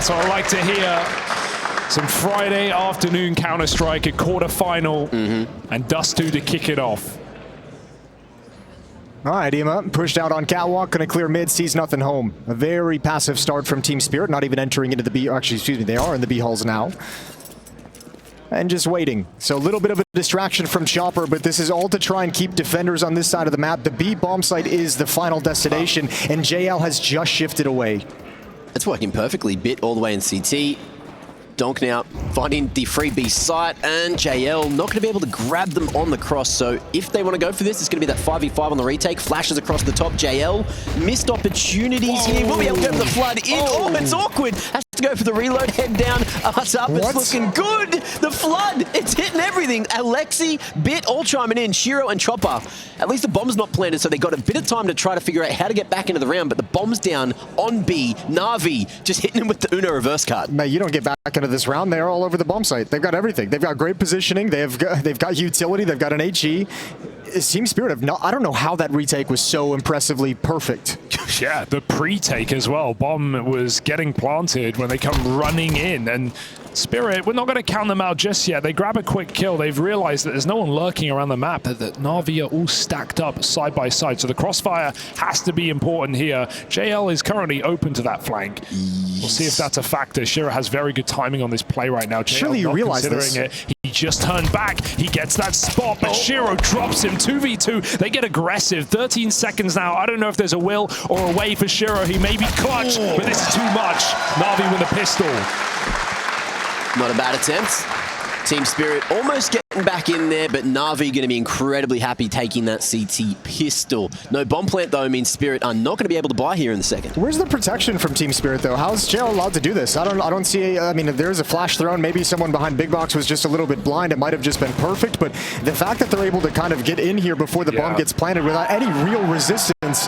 That's what I like to hear. Some Friday afternoon Counter-Strike, a quarterfinal, and Dust2 to kick it off. All right, Ema pushed out on catwalk, going to clear mid, sees nothing home. A very passive start from Team Spirit, not even entering into the B. Actually, excuse me, they are in the B halls now. And just waiting. So a little bit of a distraction from Chopper, but this is all to try and keep defenders on this side of the map. The B bomb site is the final destination, and JL has just shifted away. It's working perfectly. Bit all the way in CT. Donk now finding the free B site, and JL not going to be able to grab them on the cross. So if they want to go for this, it's going to be that 5v5 on the retake. Flashes across the top. JL missed opportunities here. Will be able to go for the flood in. Oh, it's awkward. Has to go for the reload. Head down. Arts up. It's looking good. The flood. It's hitting everything. Alexi, Bit all chiming in. Shiro and Chopper. At least the bomb's not planted, so they got a bit of time to try to figure out how to get back into the round. But the bomb's down on B. NAVI just hitting him with the Uno reverse card. Mate, you don't get back into this round. They're all over the bomb site. They've got everything. They've got great positioning. They've got utility. They've got an HE. Team Spirit have not. I don't know how that retake was so impressively perfect. Yeah, the pre-take as well. Bomb was getting planted when they come running in, and Spirit, we're not going to count them out just yet. They grab a quick kill. They've realized that there's no one lurking around the map, that Na'Vi are all stacked up side by side. So the crossfire has to be important here. JL is currently open to that flank. We'll see if that's a factor. Shiro has very good timing on this play right now. JL Surely you realize this. He just turned back. He gets that spot, but Shiro drops him. 2v2. They get aggressive. 13 seconds now. I don't know if there's a will or a way for Shiro. He may be clutch, but this is too much. Na'Vi with a pistol. Not a bad attempt. Team Spirit almost getting back in there, but Na'Vi going to be incredibly happy taking that CT pistol. No bomb plant, though, means Spirit are not going to be able to buy here in the second. Where's the protection from Team Spirit, though? How's JL allowed to do this? I don't see. I mean, if there's a flash thrown, maybe someone behind Big Box was just a little bit blind. It might have just been perfect, but the fact that they're able to kind of get in here before the bomb gets planted without any real resistance,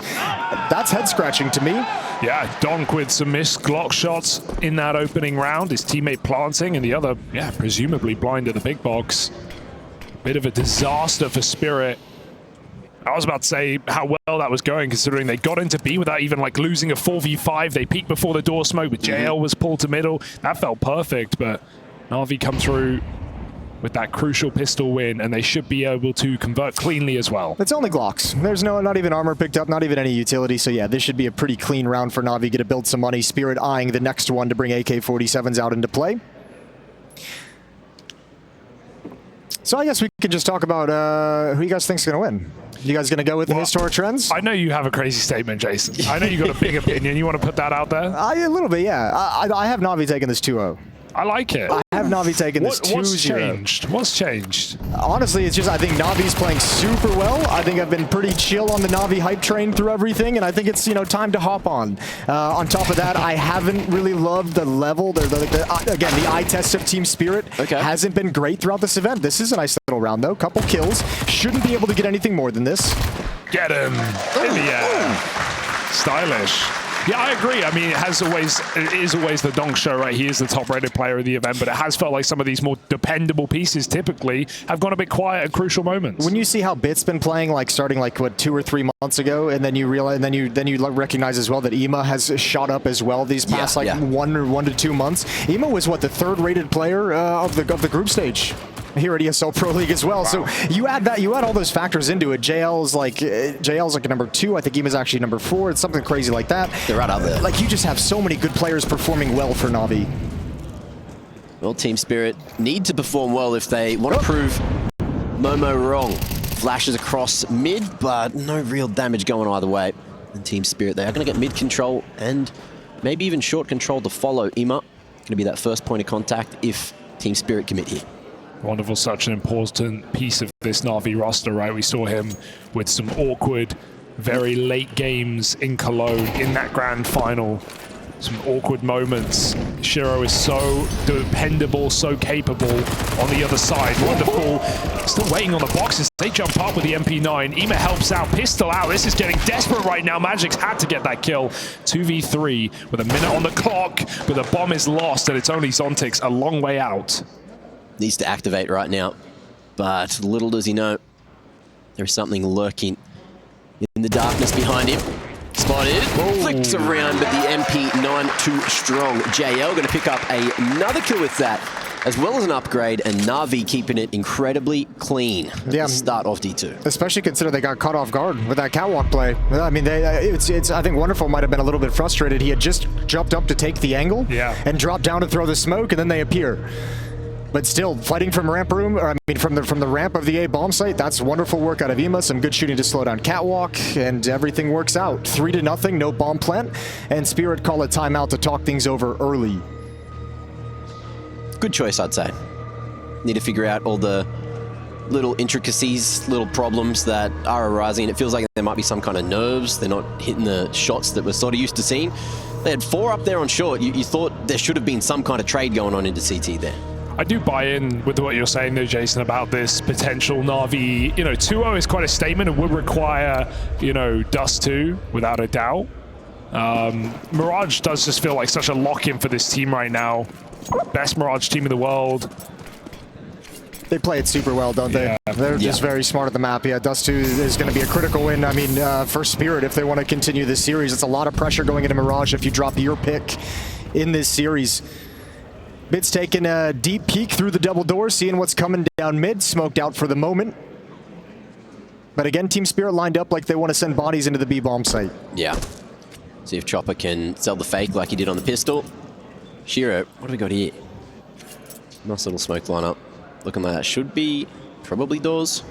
that's head-scratching to me. Yeah, Donk with some missed Glock shots in that opening round. His teammate planting, and the other, presumably blind at the big box. Bit of a disaster for Spirit. I was about to say how well that was going, considering they got into B without even like losing a 4v5. They peeked before the door smoke, but JL was pulled to middle. That felt perfect, but Na'Vi come through with that crucial pistol win, and they should be able to convert cleanly as well. It's only Glocks. There's not even armor picked up, not even any utility. So yeah, this should be a pretty clean round for Na'Vi. Get to build some money. Spirit eyeing the next one to bring AK-47s out into play. So I guess we can just talk about who you guys think's gonna win. You guys gonna go with the historic trends? I know you have a crazy statement, Jason. I know you got a big opinion. You want to put that out there? A little bit, yeah. I have Na'Vi taking this 2-0. I like it. I have Na'Vi taking this 2-0. What's changed? What's changed? Honestly, it's just I think Navi's playing super well. I think I've been pretty chill on the Na'Vi hype train through everything, and I think it's time to hop on. On top of that, I haven't really loved the level. Again, the eye test of Team Spirit hasn't been great throughout this event. This is a nice little round, though. Couple kills. Shouldn't be able to get anything more than this. Get him in the air. Stylish. Yeah, I agree. I mean, it is always the Donk show, right? He is the top-rated player of the event, but it has felt like some of these more dependable pieces typically have gone a bit quiet at crucial moments. When you see how Bit's been playing, like starting like what 2 or 3 months ago, and then you realize, then you recognize as well that Ema has shot up as well these past 1 to 2 months. Ema was what, the 3rd-rated player of the group stage here at ESL Pro League as well. Wow. So you add all those factors into it. JL's like a number 2. I think Ema's actually number 4. It's something crazy like that. They're right out there. Like, you just have so many good players performing well for Na'Vi. Well, Team Spirit need to perform well if they want to prove Momo wrong. Flashes across mid, but no real damage going either way. And Team Spirit, they are going to get mid control and maybe even short control to follow. Ema going to be that first point of contact if Team Spirit commit here. Wonderful, such an important piece of this Na'Vi roster, right? We saw him with some awkward, very late games in Cologne in that grand final. Some awkward moments. Shiro is so dependable, so capable on the other side. Wonderful. Still waiting on the boxes. They jump up with the MP9. Ema helps out, pistol out. This is getting desperate right now. Magic's had to get that kill. 2v3 with a minute on the clock, but the bomb is lost, and it's only Zontix a long way out. Needs to activate right now, but little does he know, there's something lurking in the darkness behind him. Spotted, flicks around, but the MP9 too strong. JL going to pick up another kill with that, as well as an upgrade, and NAVI keeping it incredibly clean at the start of D2. Especially considering they got caught off guard with that catwalk play. I mean, it's I think Wonderful might have been a little bit frustrated. He had just jumped up to take the angle and dropped down to throw the smoke, and then they appear. But still, fighting from ramp room, or I mean from the ramp of the A bomb site, that's wonderful work out of EMA. Some good shooting to slow down catwalk, and everything works out. 3-0, no bomb plant, and Spirit call a timeout to talk things over early. Good choice, I'd say. Need to figure out all the little intricacies, little problems that are arising. It feels like there might be some kind of nerves. They're not hitting the shots that we're sort of used to seeing. They had 4 up there on short. You thought there should have been some kind of trade going on into CT there. I do buy in with what you're saying though, Jason, about this potential NAVI. You know, 2-0 is quite a statement and would require, you know, Dust2 without a doubt. Mirage does just feel like such a lock-in for this team right now. Best Mirage team in the world. They play it super well, don't they? They're just very smart at the map. Yeah, Dust2 is going to be a critical win. I mean, for Spirit, if they want to continue this series, it's a lot of pressure going into Mirage if you drop your pick in this series. Bit's taking a deep peek through the double doors, seeing what's coming down mid, smoked out for the moment. But again, Team Spirit lined up like they want to send bodies into the B bomb site. Yeah. See if Chopper can sell the fake like he did on the pistol. Shiro, what do we got here? Nice little smoke lineup. Looking like that should be probably doors.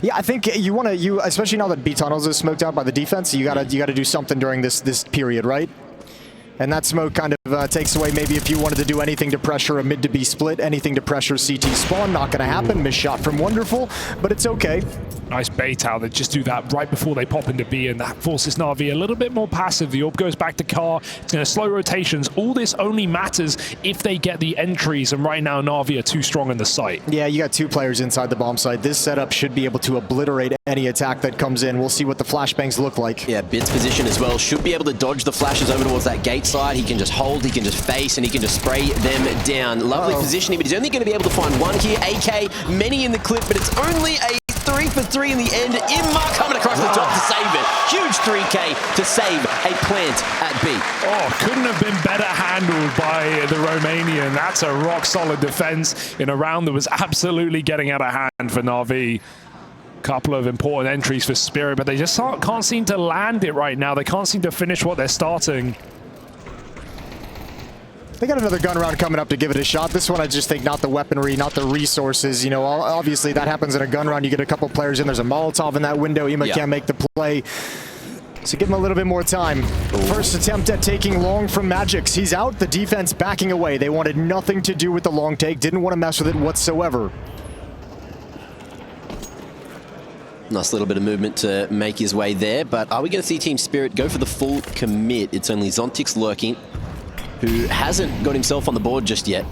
Yeah, I think you want to, especially now that B tunnels is smoked out by the defense, you gotta do something during this period, right? And that smoke kind of takes away maybe if you wanted to do anything to pressure a mid to B split, anything to pressure CT spawn. Not going to happen. Missed shot from Wonderful, but it's okay. Nice bait out. They just do that right before they pop into B, and that forces NAVI a little bit more passive. The orb goes back to Car. It's going to slow rotations. All this only matters if they get the entries, and right now NAVI are too strong in the site. Yeah, you got 2 players inside the bomb site. This setup should be able to obliterate any attack that comes in. We'll see what the flashbangs look like. Yeah, Bit's position as well. Should be able to dodge the flashes over towards that gate side. He can just hold, he can just face, and he can just spray them down. Lovely positioning, but he's only going to be able to find 1 here. AK, many in the clip, but it's only a 3 for 3 in the end. Imma coming across the top to save it. Huge 3K to save a plant at B. Oh, couldn't have been better handled by the Romanian. That's a rock-solid defense in a round that was absolutely getting out of hand for NAVI. Couple of important entries for Spirit, but they just can't seem to land it right now. They can't seem to finish what they're starting. They got another gun round coming up to give it a shot. This one, I just think not the weaponry, not the resources. You know, obviously that happens in a gun round. You get a couple players in. There's a Molotov in that window. EMA can't make the play. So give him a little bit more time. First attempt at taking long from Magix. He's out. The defense backing away. They wanted nothing to do with the long take. Didn't want to mess with it whatsoever. Nice little bit of movement to make his way there. But are we going to see Team Spirit go for the full commit? It's only Zontix lurking, who hasn't got himself on the board just yet.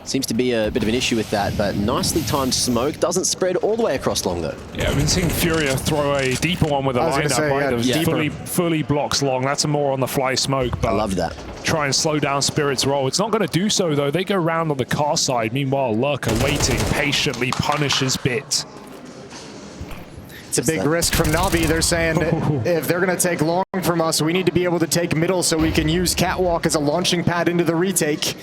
Seems to be a bit of an issue with that, but nicely timed smoke. Doesn't spread all the way across long, though. Yeah, I've been seeing Furia throw a deeper one with a lineup, right? Fully blocks long. That's a more on-the-fly smoke, but I love that. Try and slow down Spirit's roll. It's not going to do so, though. They go round on the car side. Meanwhile, Lurker waiting, patiently punishes Bit. It's a big risk from NAVI. They're saying if they're going to take long from us, we need to be able to take middle so we can use Catwalk as a launching pad into the retake.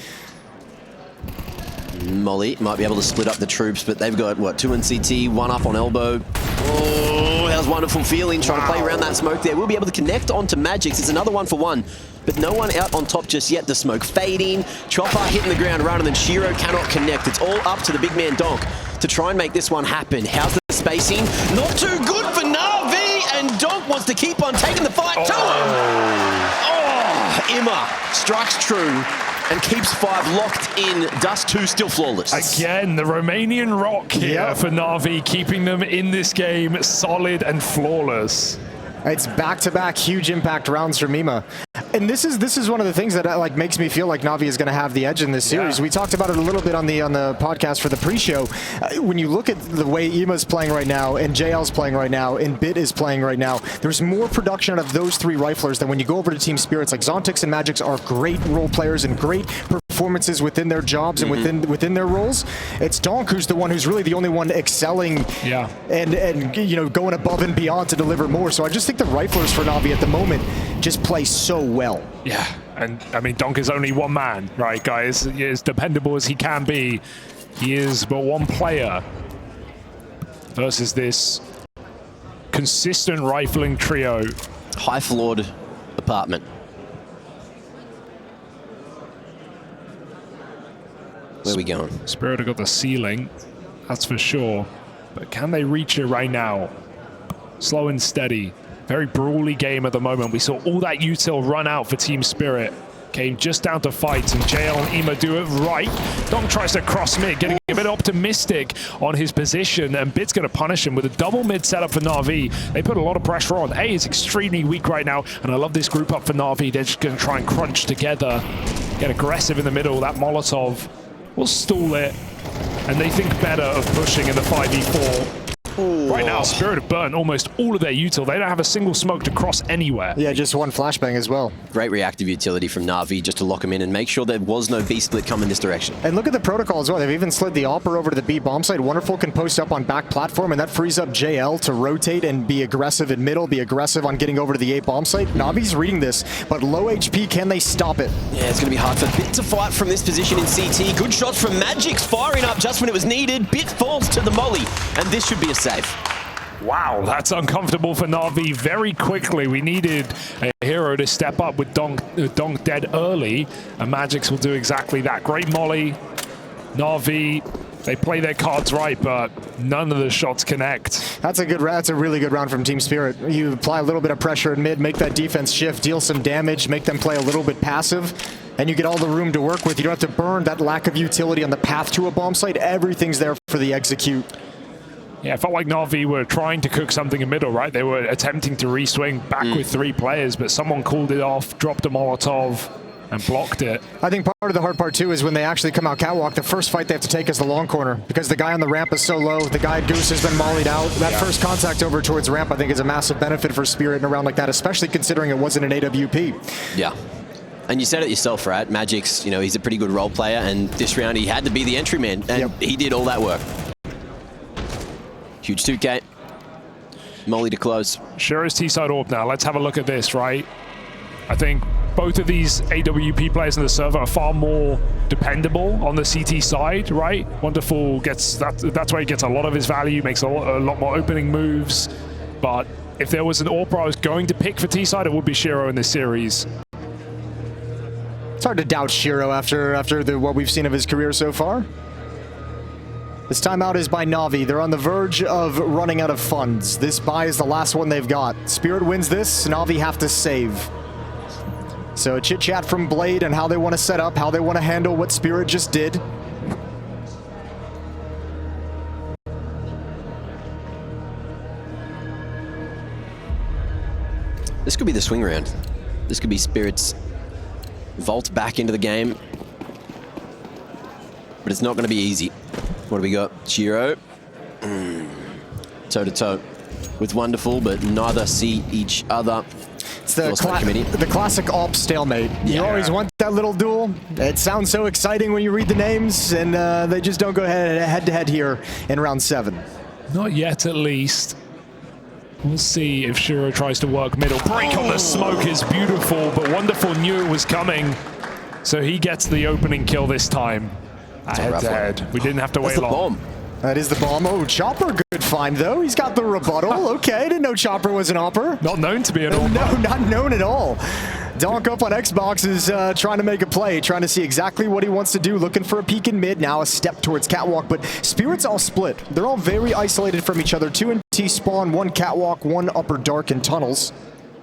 Molly might be able to split up the troops, but they've got, what, 2 in CT, 1 up on elbow. Oh, that was wonderful feeling, trying to play around that smoke there. We'll be able to connect onto Magix. It's another 1 for 1, but no one out on top just yet. The smoke fading, Chopper hitting the ground running, and then Shiro cannot connect. It's all up to the big man Donk to try and make this one happen. How's the spacing? Not too good for NAVI, and Donk wants to keep on taking the fight to him. Oh, Imma strikes true and keeps 5 locked in. Dust2 still flawless. Again, the Romanian rock here for NAVI, keeping them in this game solid and flawless. It's back-to-back huge impact rounds from EMA. And this is one of the things that like makes me feel like Navi is going to have the edge in this series. We talked about it a little bit on the podcast for the pre-show. When you look at the way Ema's playing right now, and JL's playing right now, and Bit is playing right now, there's more production out of those three riflers than when you go over to Team Spirits. Like Zontix and Magix are great role players and great performances within their jobs and within their roles. It's Donk who's the one who's really the only one excelling and you know, going above and beyond to deliver more. So I just think the riflers for Navi at the moment just play so well. Yeah, and I mean, Donk is only one man, right, guys? As dependable as he can be, he is but one player versus this consistent rifling trio. High floored apartment. Where are we going? Spirit have got the ceiling, that's for sure. But can they reach it right now? Slow and steady. Very brawly game at the moment. We saw all that util run out for Team Spirit. Came just down to fights, and JL and Ema do it right. Donk tries to cross mid, getting a bit optimistic on his position, and Bit's going to punish him with a double mid setup for Na'Vi. They put a lot of pressure on. A is extremely weak right now, and I love this group up for Na'Vi. They're just going to try and crunch together, get aggressive in the middle. That Molotov will stall it, and they think better of pushing in the 5v4. Ooh. Right now, Spirit have burned almost all of their util. They don't have a single smoke to cross anywhere. Yeah, just one flashbang as well. Great reactive utility from Na'Vi just to lock him in and make sure there was no B split coming this direction. And look at the protocol as well. They've even slid the Opper over to the B bomb site. Wonderful can post up on back platform, and that frees up JL to rotate and be aggressive in middle, be aggressive on getting over to the A bomb site. Na'Vi's reading this, but low HP, can they stop it? Yeah, it's going to be hard for Bit to fight from this position in CT. Good shots from Magix, firing up just when it was needed. Bit falls to the molly, and this should be a save. Wow, that's uncomfortable for Na'Vi very quickly. We needed a hero to step up with Donk dead early, and Magix will do exactly that. Great molly. Na'Vi, they play their cards right, but none of the shots connect. That's a really good round from Team Spirit. You apply a little bit of pressure in mid, make that defense shift, deal some damage, make them play a little bit passive, and you get all the room to work with. You don't have to burn that lack of utility on the path to a bomb site. Everything's there for the execute. Yeah, it felt like Na'Vi were trying to cook something in middle, right? They were attempting to re-swing back with three players, but someone called it off, dropped a Molotov, and blocked it. I think part of the hard part, too, is when they actually come out catwalk, the first fight they have to take is the long corner, because the guy on the ramp is so low, the guy at Goose has been mollied out. That first contact over towards ramp, I think, is a massive benefit for Spirit in a round like that, especially considering it wasn't an AWP. Yeah. And you said it yourself, right? Magix, you know, he's a pretty good role player, and this round he had to be the entry man, and he did all that work. Huge 2K. Molly to close. Sure is T-side AWP now. Let's have a look at this, right? I think both of these AWP players in the server are far more dependable on the CT side, right? Wonderful gets that's where he gets a lot of his value, makes a lot more opening moves. But if there was an AWP I was going to pick for T-side, it would be Shiro in this series. It's hard to doubt Shiro after what we've seen of his career so far. This timeout is by Navi. They're on the verge of running out of funds. This buy is the last one they've got. Spirit wins this, Navi have to save. So a chit-chat from Blade and how they want to set up, how they want to handle what Spirit just did. This could be the swing round. This could be Spirit's vault back into the game. But it's not going to be easy. What do we got? Shiro. Toe-to-toe with Wonderful, but neither see each other. It's the classic AWP stalemate. You always want that little duel. It sounds so exciting when you read the names, and they just don't go head-to-head here in round 7. Not yet, at least. We'll see if Shiro tries to work middle. Break on the smoke is beautiful, but Wonderful knew it was coming, so he gets the opening kill this time. Head-to-head. We didn't have to wait long. Bomb. That is the bomb. Oh, Chopper, good find, though. He's got the rebuttal. Okay, didn't know Chopper was an AWPer. Not known to be an AWPer. No, not known at all. Donk up on Xbox is trying to make a play, trying to see exactly what he wants to do, looking for a peek in mid, now a step towards catwalk, but Spirit's all split. They're all very isolated from each other. 2 in T spawn, 1 catwalk, 1 upper dark in tunnels.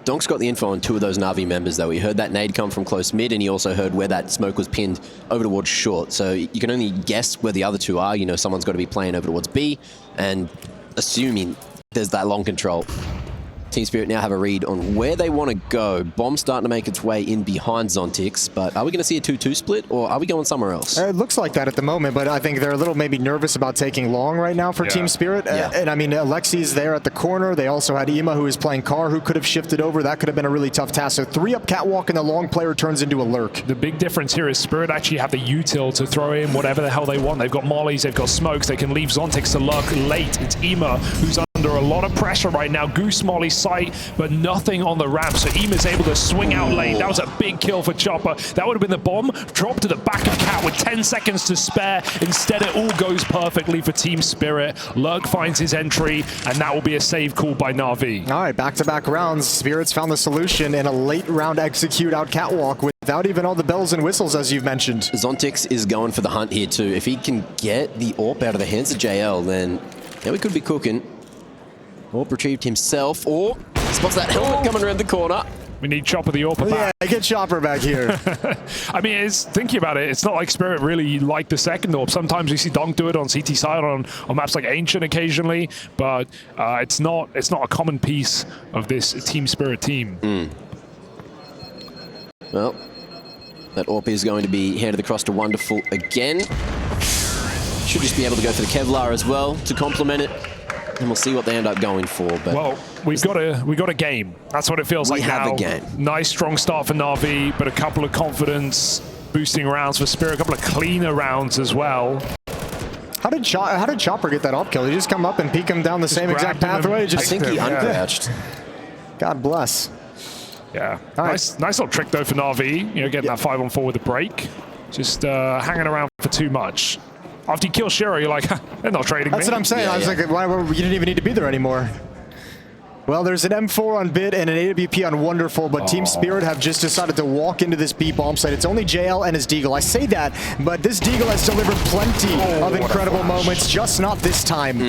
Donk's got the info on 2 of those Na'Vi members, though. He heard that nade come from close mid, and he also heard where that smoke was pinned over towards short. So you can only guess where the other 2 are. You know, someone's got to be playing over towards B, and assuming there's that long control. Team Spirit now have a read on where they want to go. Bomb's starting to make its way in behind Zontix, but are we going to see a 2-2 split, or are we going somewhere else? It looks like that at the moment, but I think they're a little maybe nervous about taking long right now for Team Spirit. And I mean, Alexi's there at the corner. They also had Ema, who is playing Car, who could have shifted over. That could have been a really tough task. So 3-up catwalk, and the long player turns into a lurk. The big difference here is Spirit actually have the util to throw in whatever the hell they want. They've got mollies, they've got smokes, they can leave Zontix to lurk late. It's Ema who's under a lot of pressure right now. Goose molly sight, but nothing on the ramp. So Ema's able to swing out late. That was a big kill for Chopper. That would have been the bomb. Drop to the back of Cat with 10 seconds to spare. Instead, it all goes perfectly for Team Spirit. Lurk finds his entry, and that will be a save call by NAVI. All right, back-to-back rounds. Spirits found the solution in a late round execute out catwalk without even all the bells and whistles, as you've mentioned. Zontix is going for the hunt here too. If he can get the AWP out of the hands of JL, then we could be cooking. AWP retrieved himself, or spots that helmet coming around the corner. We need Chopper the AWP back. Yeah, get Chopper back here. I mean, thinking about it, it's not like Spirit really liked the second AWP. Sometimes we see Donk do it on CT side on maps like Ancient occasionally, but it's not a common piece of this Team Spirit team. Well, that AWP is going to be handed across to Wonderful again. Should just be able to go for the Kevlar as well to complement it. And we'll see what they end up going for. But well, we got a game. That's what it feels like now. We have a game. Nice, strong start for NAVI, but a couple of confidence-boosting rounds for Spirit. A couple of cleaner rounds as well. How did Chopper get that up kill? He just come up and peek him down the same exact pathway? I think he uncrouched. God bless. Yeah, nice little trick though for NAVI. You know, getting that 5-on-4 with a break. Just hanging around for too much. After you kill Shiro, you're like, they're not trading me. That's what I'm saying. I was like, you didn't even need to be there anymore. Well, there's an M4 on Bit and an AWP on Wonderful, but Team Spirit have just decided to walk into this B bomb site. It's only JL and his Deagle. I say that, but this Deagle has delivered plenty of incredible moments, just not this time.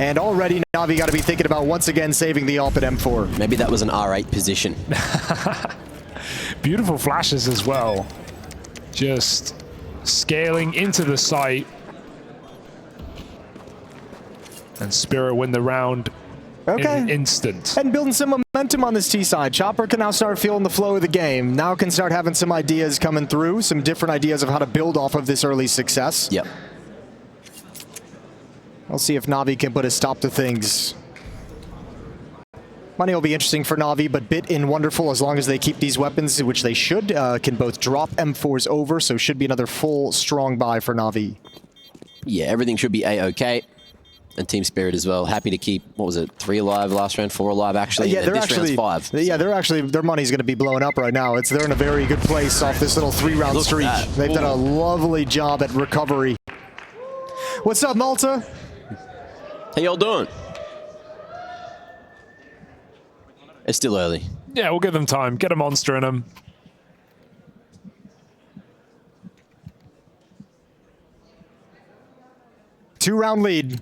And already NAVI got to be thinking about once again saving the AWP at M4. Maybe that was an R8 position. Beautiful flashes as well. Just scaling into the site. And Spirit win the round in an instant. And building some momentum on this T side. Chopper can now start feeling the flow of the game. Now can start having some ideas coming through, some different ideas of how to build off of this early success. Yep. We'll see if NAVI can put a stop to things. Money will be interesting for NAVI, but Bit in Wonderful, as long as they keep these weapons, which they should, can both drop M4s over, so should be another full, strong buy for NAVI. Yeah, everything should be A-okay. And Team Spirit as well. Happy to keep, what was it, 3 alive last round, 4 alive actually. Yeah, they're actually 5. Yeah, their money's going to be blowing up right now. They're in a very good place off this little 3-round streak. They've done a lovely job at recovery. What's up, Malta? How y'all doing? It's still early. Yeah, we'll give them time. Get a monster in them. Two-round lead.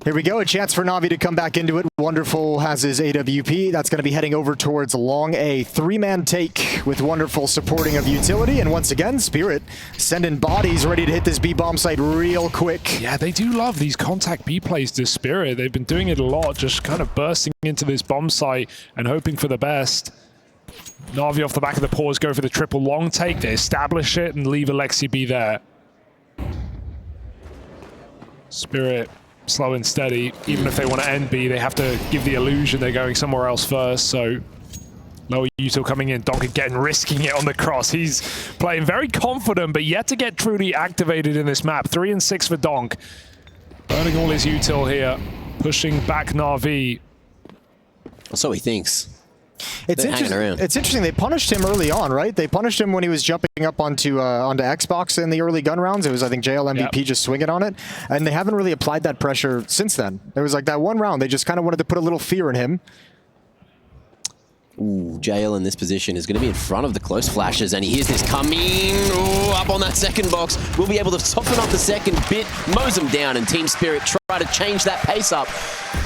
Here we go, a chance for NAVI to come back into it. Wonderful has his AWP. That's going to be heading over towards long A. 3-man take with Wonderful supporting of utility. And once again, Spirit sending bodies ready to hit this B-bomb site real quick. Yeah, they do love these contact B plays to Spirit. They've been doing it a lot, just kind of bursting into this bomb site and hoping for the best. NAVI off the back of the pause go for the triple long take. They establish it and leave Alexi B there. Spirit slow and steady. Even if they want to end B, they have to give the illusion they're going somewhere else first. So lower util coming in. Donk again risking it on the cross. He's playing very confident, but yet to get truly activated in this map. 3 and 6 for Donk. Burning all his util here. Pushing back NAVI. So he thinks. It's interesting. They punished him early on, right? They punished him when he was jumping up onto Xbox in the early gun rounds. It was, I think, JL MVP just swinging on it. And they haven't really applied that pressure since then. It was like that one round. They just kind of wanted to put a little fear in him. Ooh, JL in this position is going to be in front of the close flashes, and he hears this coming. Ooh, up on that second box. We'll be able to soften up the second bit, mows him down, and Team Spirit try to change that pace up.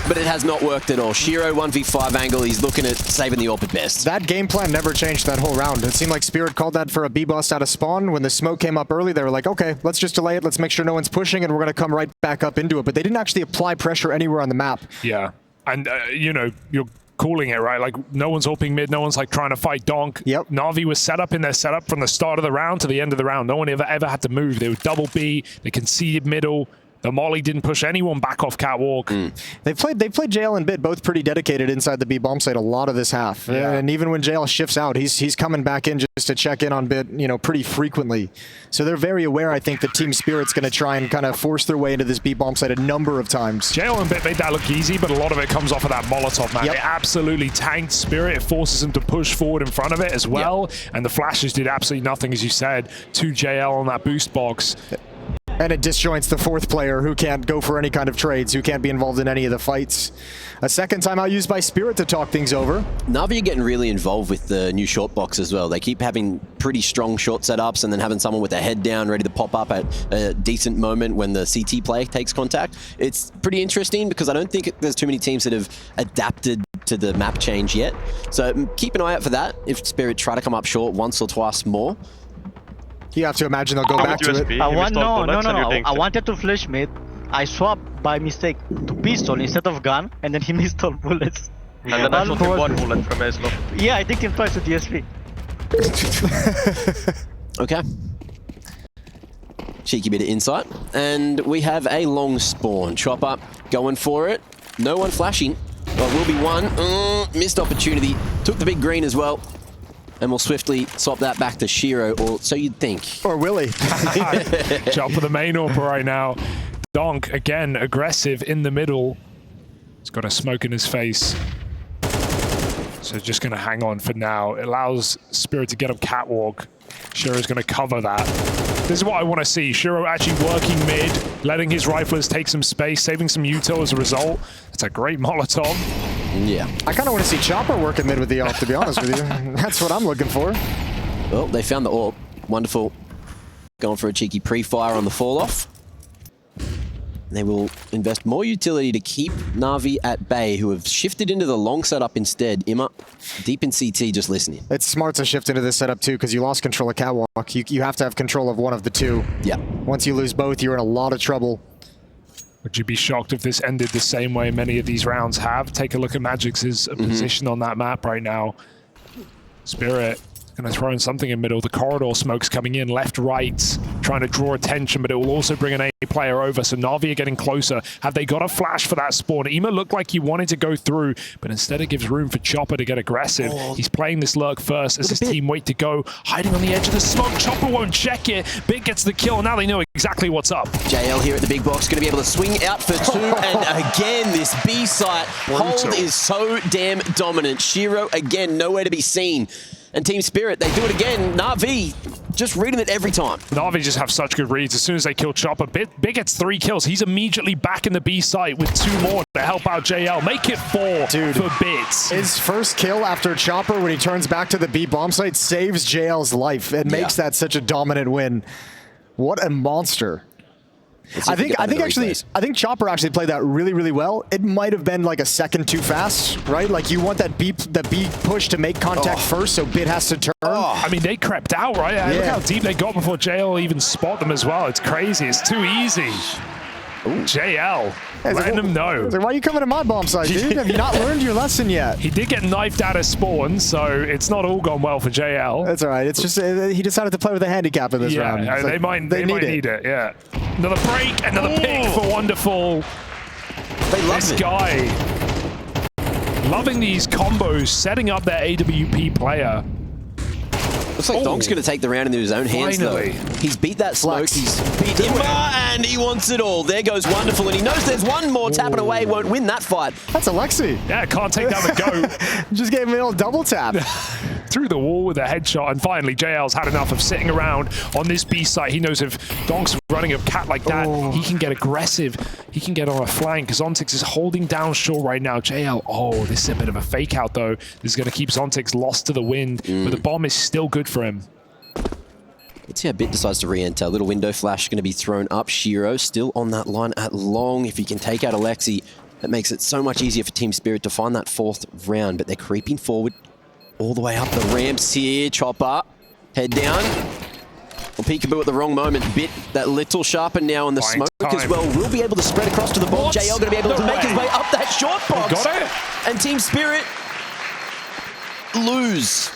but it has not worked at all. Shiro 1v5 angle, he's looking at saving the AWP at best. That game plan never changed that whole round. It seemed like Spirit called that for a B-bust out of spawn. When the smoke came up early, they were like, okay, let's just delay it. Let's make sure no one's pushing, and we're going to come right back up into it. But they didn't actually apply pressure anywhere on the map. Yeah. And, you know, you're calling it, right? Like, no one's AWPing mid, no one's like trying to fight Donk. Yep. Navi was set up in their setup from the start of the round to the end of the round. No one ever had to move. They were double B, they conceded middle. The Molly didn't push anyone back off catwalk. They played JL and Bit both pretty dedicated inside the B bomb site a lot of this half. Yeah. And even when JL shifts out, he's coming back in just to check in on Bit, you know, pretty frequently. So they're very aware, I think, that Team Spirit's going to try and kind of force their way into this B bomb site a number of times. JL and Bit made that look easy, but a lot of it comes off of that Molotov, man. Yep. It absolutely tanked Spirit. It forces them to push forward in front of it as well. Yep. And the flashes did absolutely nothing, as you said, to JL on that boost box. And it disjoints the fourth player who can't go for any kind of trades, who can't be involved in any of the fights. A second timeout used by Spirit to talk things over. Navi are getting really involved with the new short box as well. They keep having pretty strong short setups and then having someone with their head down ready to pop up at a decent moment when the CT player takes contact. It's pretty interesting because I don't think there's too many teams that have adapted to the map change yet. So keep an eye out for that if Spirit try to come up short once or twice more. You have to imagine they'll go back to it. No. I wanted to flash mid. I swapped by mistake to pistol instead of gun, and then he missed all bullets. And then I shot him one bullet from ESL. Yeah, I think him twice with DSP. Okay. Cheeky bit of insight. And we have a long spawn. Chopper going for it. No one flashing. Well, will be one. Missed opportunity. Took the big green as well. And we'll swiftly swap that back to Shiro, or so you'd think. Or Willie. Jump for the main AWP right now. Donk, again, aggressive in the middle. He's got a smoke in his face. So just going to hang on for now. It allows Spirit to get up catwalk. Shiro's going to cover that. This is what I want to see. Shiro actually working mid, letting his riflers take some space, saving some util as a result. It's a great Molotov. Yeah. I kind of want to see Chopper working mid with the AWP, to be honest with you. That's what I'm looking for. Well, they found the AWP. Wonderful. Going for a cheeky pre-fire on the fall-off. They will invest more utility to keep Navi at bay, who have shifted into the long setup instead. Imma, deep in CT, just listening. It's smart to shift into this setup too, because you lost control of catwalk. You have to have control of one of the two. Yeah. Once you lose both, you're in a lot of trouble. Would you be shocked if this ended the same way many of these rounds have? Take a look at Magic's position on that map right now. Spirit going to throw in something in middle. The corridor smoke's coming in left, right, trying to draw attention, but it will also bring an A player over. So Navi are getting closer. Have they got a flash for that spawn? Imma looked like he wanted to go through, but instead it gives room for Chopper to get aggressive. He's playing this lurk first as his team wait to go. Hiding on the edge of the smoke. Chopper won't check it. Big gets the kill. Now they know exactly what's up. JL here at the big box, going to be able to swing out for two. And again, this B site hold is so damn dominant. Shiro, again, nowhere to be seen. And Team Spirit, they do it again. Navi just reading it every time. Navi just have such good reads. As soon as they kill Chopper, Big gets 3 kills. He's immediately back in the B site with 2 more to help out JL. Make it 4 for Bits. His first kill after Chopper when he turns back to the B bomb site saves JL's life and makes that such a dominant win. What a monster. I think Chopper actually played that really well. It might have been like a second too fast, right? Like you want that B push to make contact first, so Bit has to turn. I mean, they crept out, right? Yeah. Look how deep they got before JL even spot them as well. It's crazy. It's too easy. JL, letting them know. Why are you coming to my bomb site, dude? Have you not learned your lesson yet? He did get knifed out of spawn, so it's not all gone well for JL. That's all right. It's just he decided to play with a handicap in this round. Yeah, they might need it. Yeah. Another break, another pick for Wonderful. This guy loving these combos, setting up their AWP player. Looks like Donk's going to take the round into his own hands, though. He's beat that smoke, he's beat Imma, and he wants it all. There goes Wonderful, and he knows there's one more tapping away, won't win that fight. That's Alexi. Yeah, can't take down the goat. Just gave him a little double tap. Through the wall with a headshot, and finally JL's had enough of sitting around on this B site. He knows if Donk's running a cat like that, he can get aggressive. He can get on a flank. Zontix is holding down short right now. JL, this is a bit of a fake out though. This is going to keep Zontix lost to the wind, but the bomb is still good for him. Let's see how Bit decides to re-enter. Little window flash going to be thrown up. Shiro still on that line at long. If he can take out Alexi, That makes it so much easier for Team Spirit to find that 4th round, but they're creeping forward all the way up the ramps here. Chopper, head down. Well, peekaboo at the wrong moment. Bit that little sharpen now on the smoke as well. Will be able to spread across to the bomb. JL going to be able to make his way up that short box. Got it. And Team Spirit lose.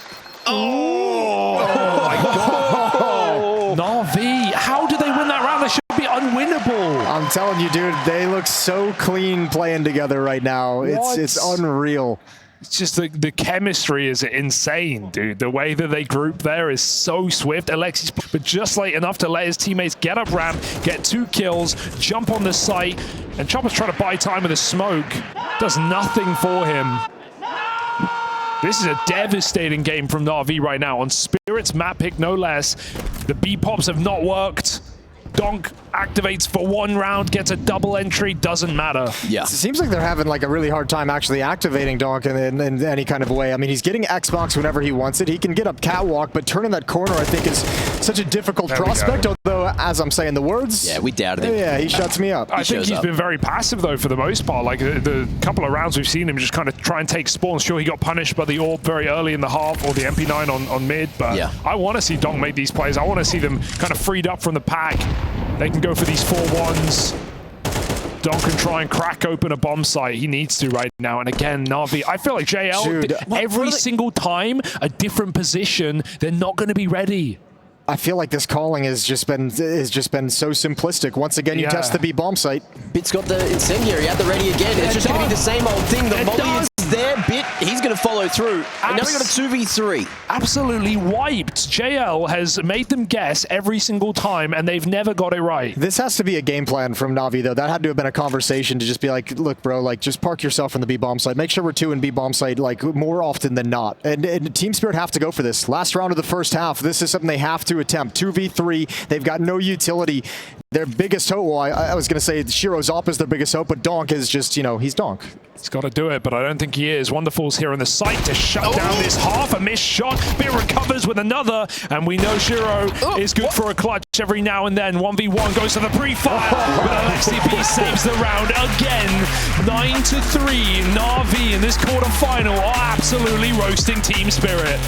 Oh my God. NAVI, how did they win that round? They should be unwinnable. I'm telling you, dude, they look so clean playing together right now. It's unreal. It's just the chemistry is insane, dude. The way that they group there is so swift. Alexis, but just late enough to let his teammates get up ramp, get 2 kills, jump on the site, and Chopper's trying to buy time with the smoke. Does nothing for him. This is a devastating game from NAVI right now. On Spirit's map pick, no less. The B-pops have not worked. Donk activates for 1 round, gets a double entry, doesn't matter. Yeah. It seems like they're having like a really hard time actually activating Donk in any kind of way. I mean, he's getting Xbox whenever he wants it. He can get up catwalk, but turning that corner, I think, is such a difficult prospect. Although, as I'm saying the words, yeah, we doubted him. Yeah, he shuts me up. I think he's been very passive though for the most part. Like the couple of rounds we've seen him just kind of try and take spawns. Sure, he got punished by the orb very early in the half, or the MP9 on mid, but yeah. I want to see Donk make these plays. I want to see them kind of freed up from the pack. They can go for these 4-1s. Donk can try and crack open a bomb site. He needs to right now. And again, NAVI, I feel like JL, dude, every single time, a different position, they're not going to be ready. I feel like this calling has just been so simplistic. Once again, you test the B bomb site. Bit's got the incendiary at the ready again. It's just going to be the same old thing. The molly is there. Bit, he's going to follow through. And now we got a 2v3. Absolutely wiped. JL has made them guess every single time, and they've never got it right. This has to be a game plan from NAVI, though. That had to have been a conversation to just be like, look, bro, like, just park yourself in the B bomb site. Make sure we're 2 in B bomb site, like, more often than not. And Team Spirit have to go for this. Last round of the first half, this is something they have to attempt. 2v3, they've got no utility. Their biggest hope, well, I was going to say Shiro's Op is their biggest hope, but Donk is just, you know, he's Donk. He's got to do it, but I don't think he is. Wonderful's here on the site to shut down this half. A missed shot. Bit recovers with another, and we know Shiro is good for a clutch every now and then. 1v1 goes to the pre-fire, but Alexi B saves the round again. 9-3. NAVI in this quarterfinal are absolutely roasting Team Spirit.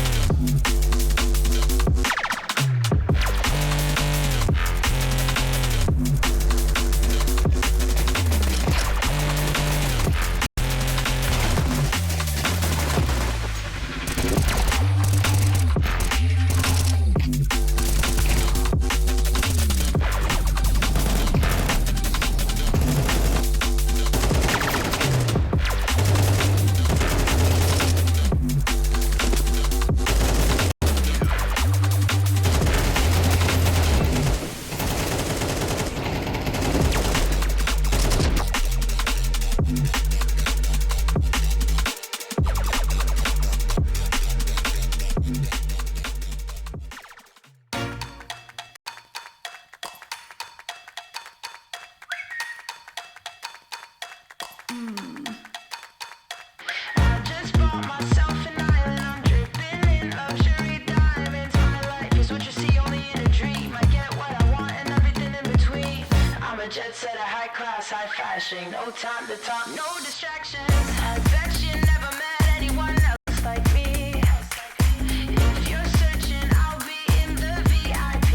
Jet set, a high class, high fashion. No time to talk, no distractions. I bet you never met anyone else like me. If you're searching, I'll be in the VIP.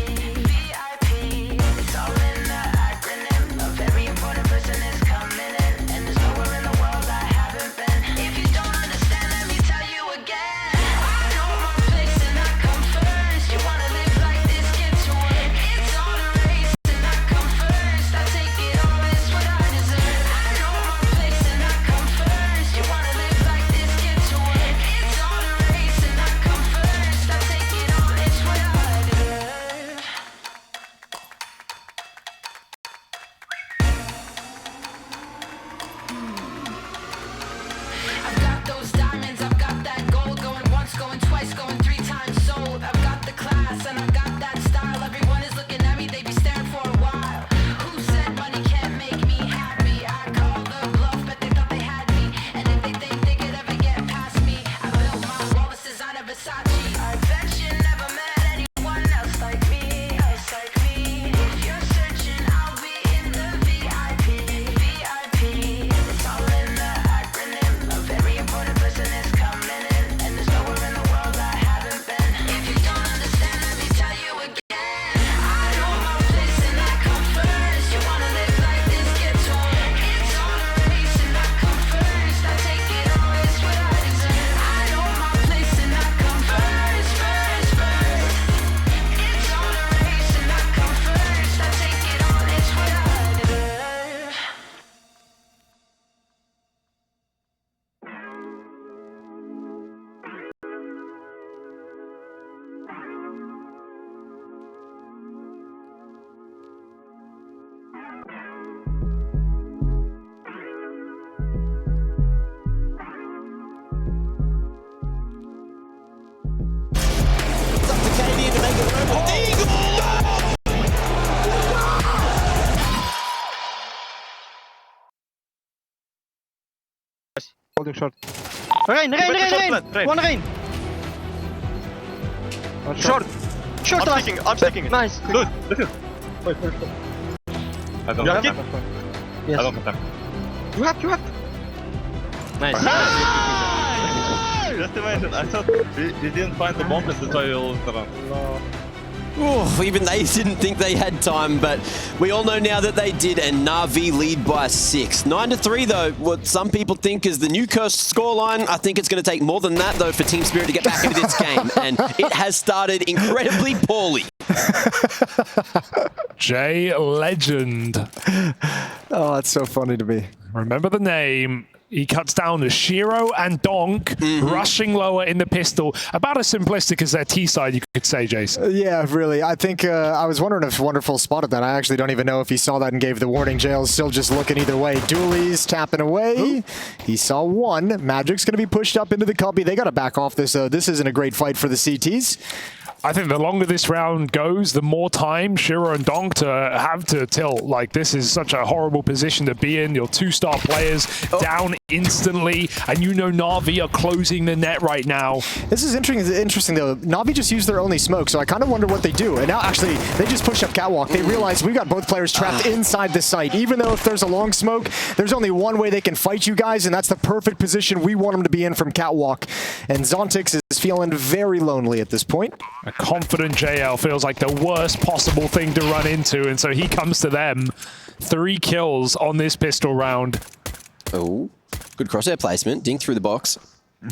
It's all in the acronym. A very important person is coming in, and there's nowhere in the world I haven't been. If you don't understand, let me tell you again. I know my place and I come first. You wanna live like this, get to work. It's all a race and I come first. I take it all, it's what I deserve. I know my place and I come first. You wanna live like this, get to work. It's all a race and I come first. I take it all, it's what I deserve. I've got those diamonds, I've got that gold. Going once, going twice, going 3 times sold. I've got the class and I've got that style. Everyone is looking at me, they be staring for a while. Who said money can't make me happy? I call the bluff, but they thought they had me. And if they think they could ever get past me, I built my walls designer Versace. I bet you never met anyone else like me. If you're searching, I'll be in the VIP. It's all in Holding short. Rain. One rain. Short. Short. I'm sticking it. Nice. Good. Listen. Wait. I don't have it. Yes. I don't have time. You have. Nice. Just imagine, I thought we didn't find the bomb, that's why we all looked around. Ooh, even they didn't think they had time, but we all know now that they did, and NAVI lead by 6. 9-3 though, what some people think is the new cursed scoreline. I think it's going to take more than that though for Team Spirit to get back into this game, and it has started incredibly poorly. Jay Legend. Oh, that's so funny to me. Remember the name. He cuts down to Shiro and Donk, rushing lower in the pistol. About as simplistic as their T side, you could say, Jason. Yeah, really. I think I was wondering if Wonderful spotted that. I actually don't even know if he saw that and gave the warning. Jail's still just looking either way. Dooley's tapping away. Ooh. He saw one. Magic's going to be pushed up into the cubby. They got to back off this. This isn't a great fight for the CTs. I think the longer this round goes, the more time Shiro and Donk to have to tilt. Like, this is such a horrible position to be in. Your 2-star players down instantly, and you know NAVI are closing the net right now. This is interesting though. NAVI just used their only smoke, so I kind of wonder what they do. And now, actually, they just push up catwalk. They realize we got both players trapped inside the site. Even though if there's a long smoke, there's only one way they can fight you guys, and that's the perfect position we want them to be in from catwalk. And Zontix is feeling very lonely at this point. A confident JL feels like the worst possible thing to run into, and so he comes to them. 3 kills on this pistol round. Oh, good crosshair placement. Dink through the box.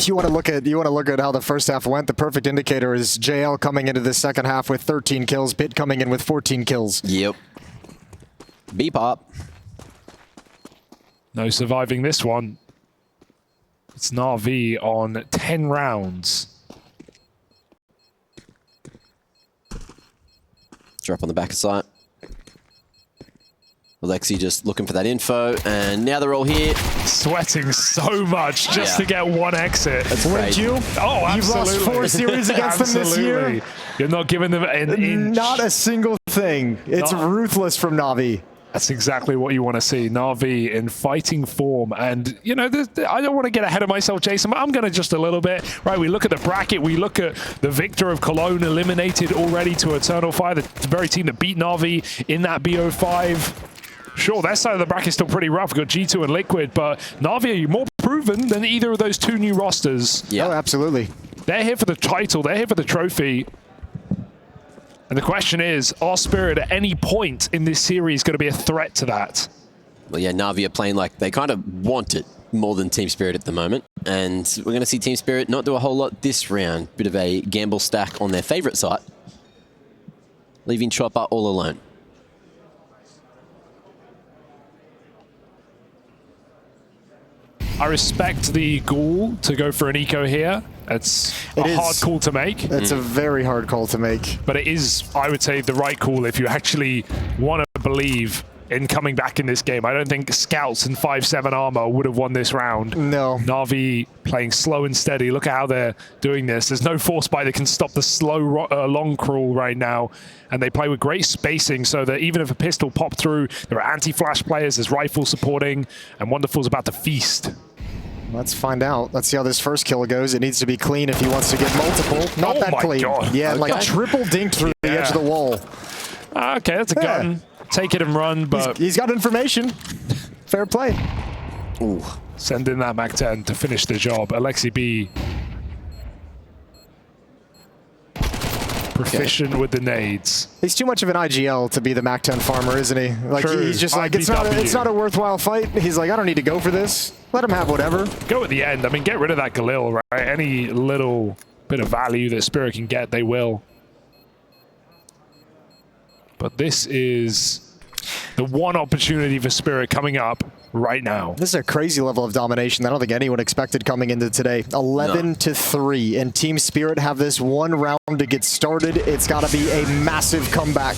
You want to look at how the first half went. The perfect indicator is JL coming into the second half with 13 kills, Bit coming in with 14 kills. Yep. Beep up. No surviving this one. It's NAVI on 10 rounds. Drop on the back of sight. Alexi just looking for that info, and now they're all here. Sweating so much just to get one exit. That's Wouldn't you? Oh, absolutely. You've lost 4 series against them this year. You're not giving them an inch. Not a single thing. It's ruthless from NAVI. That's exactly what you want to see. NAVI in fighting form. And, you know, I don't want to get ahead of myself, Jason, but I'm going to just a little bit. Right, we look at the bracket. We look at the victor of Cologne eliminated already to Eternal Fire, the very team that beat NAVI in that BO5. Sure, their side of the bracket is still pretty rough. We've got G2 and Liquid, but NAVI are more proven than either of those 2 new rosters. Yeah, absolutely. They're here for the title. They're here for the trophy. And the question is, are Spirit at any point in this series going to be a threat to that? Well, yeah, NAVI are playing like they kind of want it more than Team Spirit at the moment. And we're going to see Team Spirit not do a whole lot this round. Bit of a gamble stack on their favorite site, leaving Chopper all alone. I respect the ghoul to go for an eco here. It's a hard call to make. It's a very hard call to make. But it is, I would say, the right call if you actually want to believe in coming back in this game. I don't think Scouts and 5/7 armor would have won this round. No. NAVI playing slow and steady. Look at how they're doing this. There's no force buy that can stop the slow long crawl right now. And they play with great spacing so that even if a pistol popped through, there are anti-flash players, there's rifle supporting, and Wonderful's about to feast. Let's find out. Let's see how this first kill goes. It needs to be clean if he wants to get multiple. Not that clean. God. Yeah, Okay. like triple dinked through the edge of the wall. Okay, that's a gun. Take it and run, but He's got information. Fair play. Ooh. send in that MAC-10 to finish the job. Alexi B. Proficient with the nades. He's too much of an IGL to be the MAC-10 farmer, isn't he? Like True. he's just like, it's not a worthwhile fight. He's like, I don't need to go for this. Let him have whatever. Go at the end. I mean, get rid of that Galil, right? Any little bit of value that Spirit can get, they will. But this is the one opportunity for Spirit coming up right now. This is a crazy level of domination. I don't think anyone expected coming into today. 11-3, and Team Spirit have this one round to get started. It's got to be a massive comeback.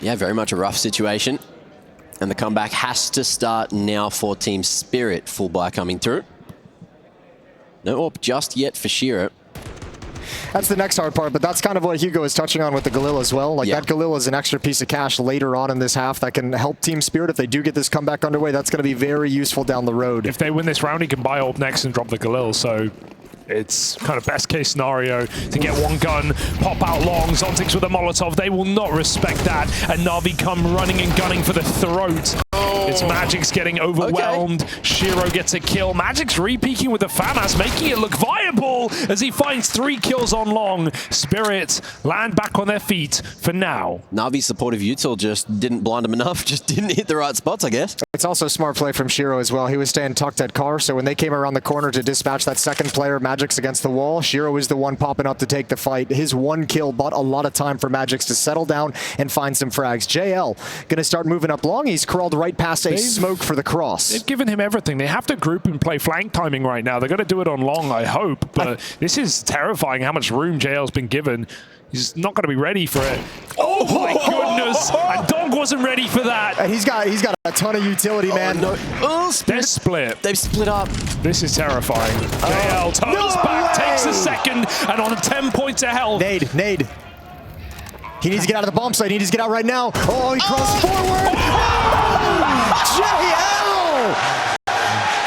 Yeah, very much a rough situation. And the comeback has to start now for Team Spirit. Full buy coming through. No AWP just yet for Shiro. That's the next hard part, but that's kind of what Hugo is touching on with the Galil as well. Like that Galil is an extra piece of cash later on in this half that can help Team Spirit. If they do get this comeback underway, that's going to be very useful down the road. If they win this round, he can buy ult next and drop the Galil, so it's kind of best case scenario to get one gun, pop out long, Zontics with a Molotov. They will not respect that, and Navi come running and gunning for the throat. It's Magic's getting overwhelmed. Shiro gets a kill. Magic's re-peeking with the FAMAS, making it look viable as he finds 3 kills on long. Spirit land back on their feet for now. Navi's supportive util just didn't blind him enough, just didn't hit the right spots, I guess. It's also a smart play from Shiro as well. He was staying tucked at car, so when they came around the corner to dispatch that second player, Magic's against the wall, Shiro is the one popping up to take the fight. His 1 kill bought a lot of time for Magic's to settle down and find some frags. JL gonna start moving up long. He's crawled right past a smoke for the cross. They've given him everything. They have to group and play flank timing right now. They're going to do it on long, I hope. But this is terrifying how much room JL's been given. He's not going to be ready for it. Oh my goodness! And Dog wasn't ready for that. And he's got a ton of utility, man. No. They're split. They've split up. This is terrifying. JL turns back, takes a second, and on 10 points of health. Nade. He needs to get out of the bomb site. He needs to get out right now. Oh, he crosses forward. JL!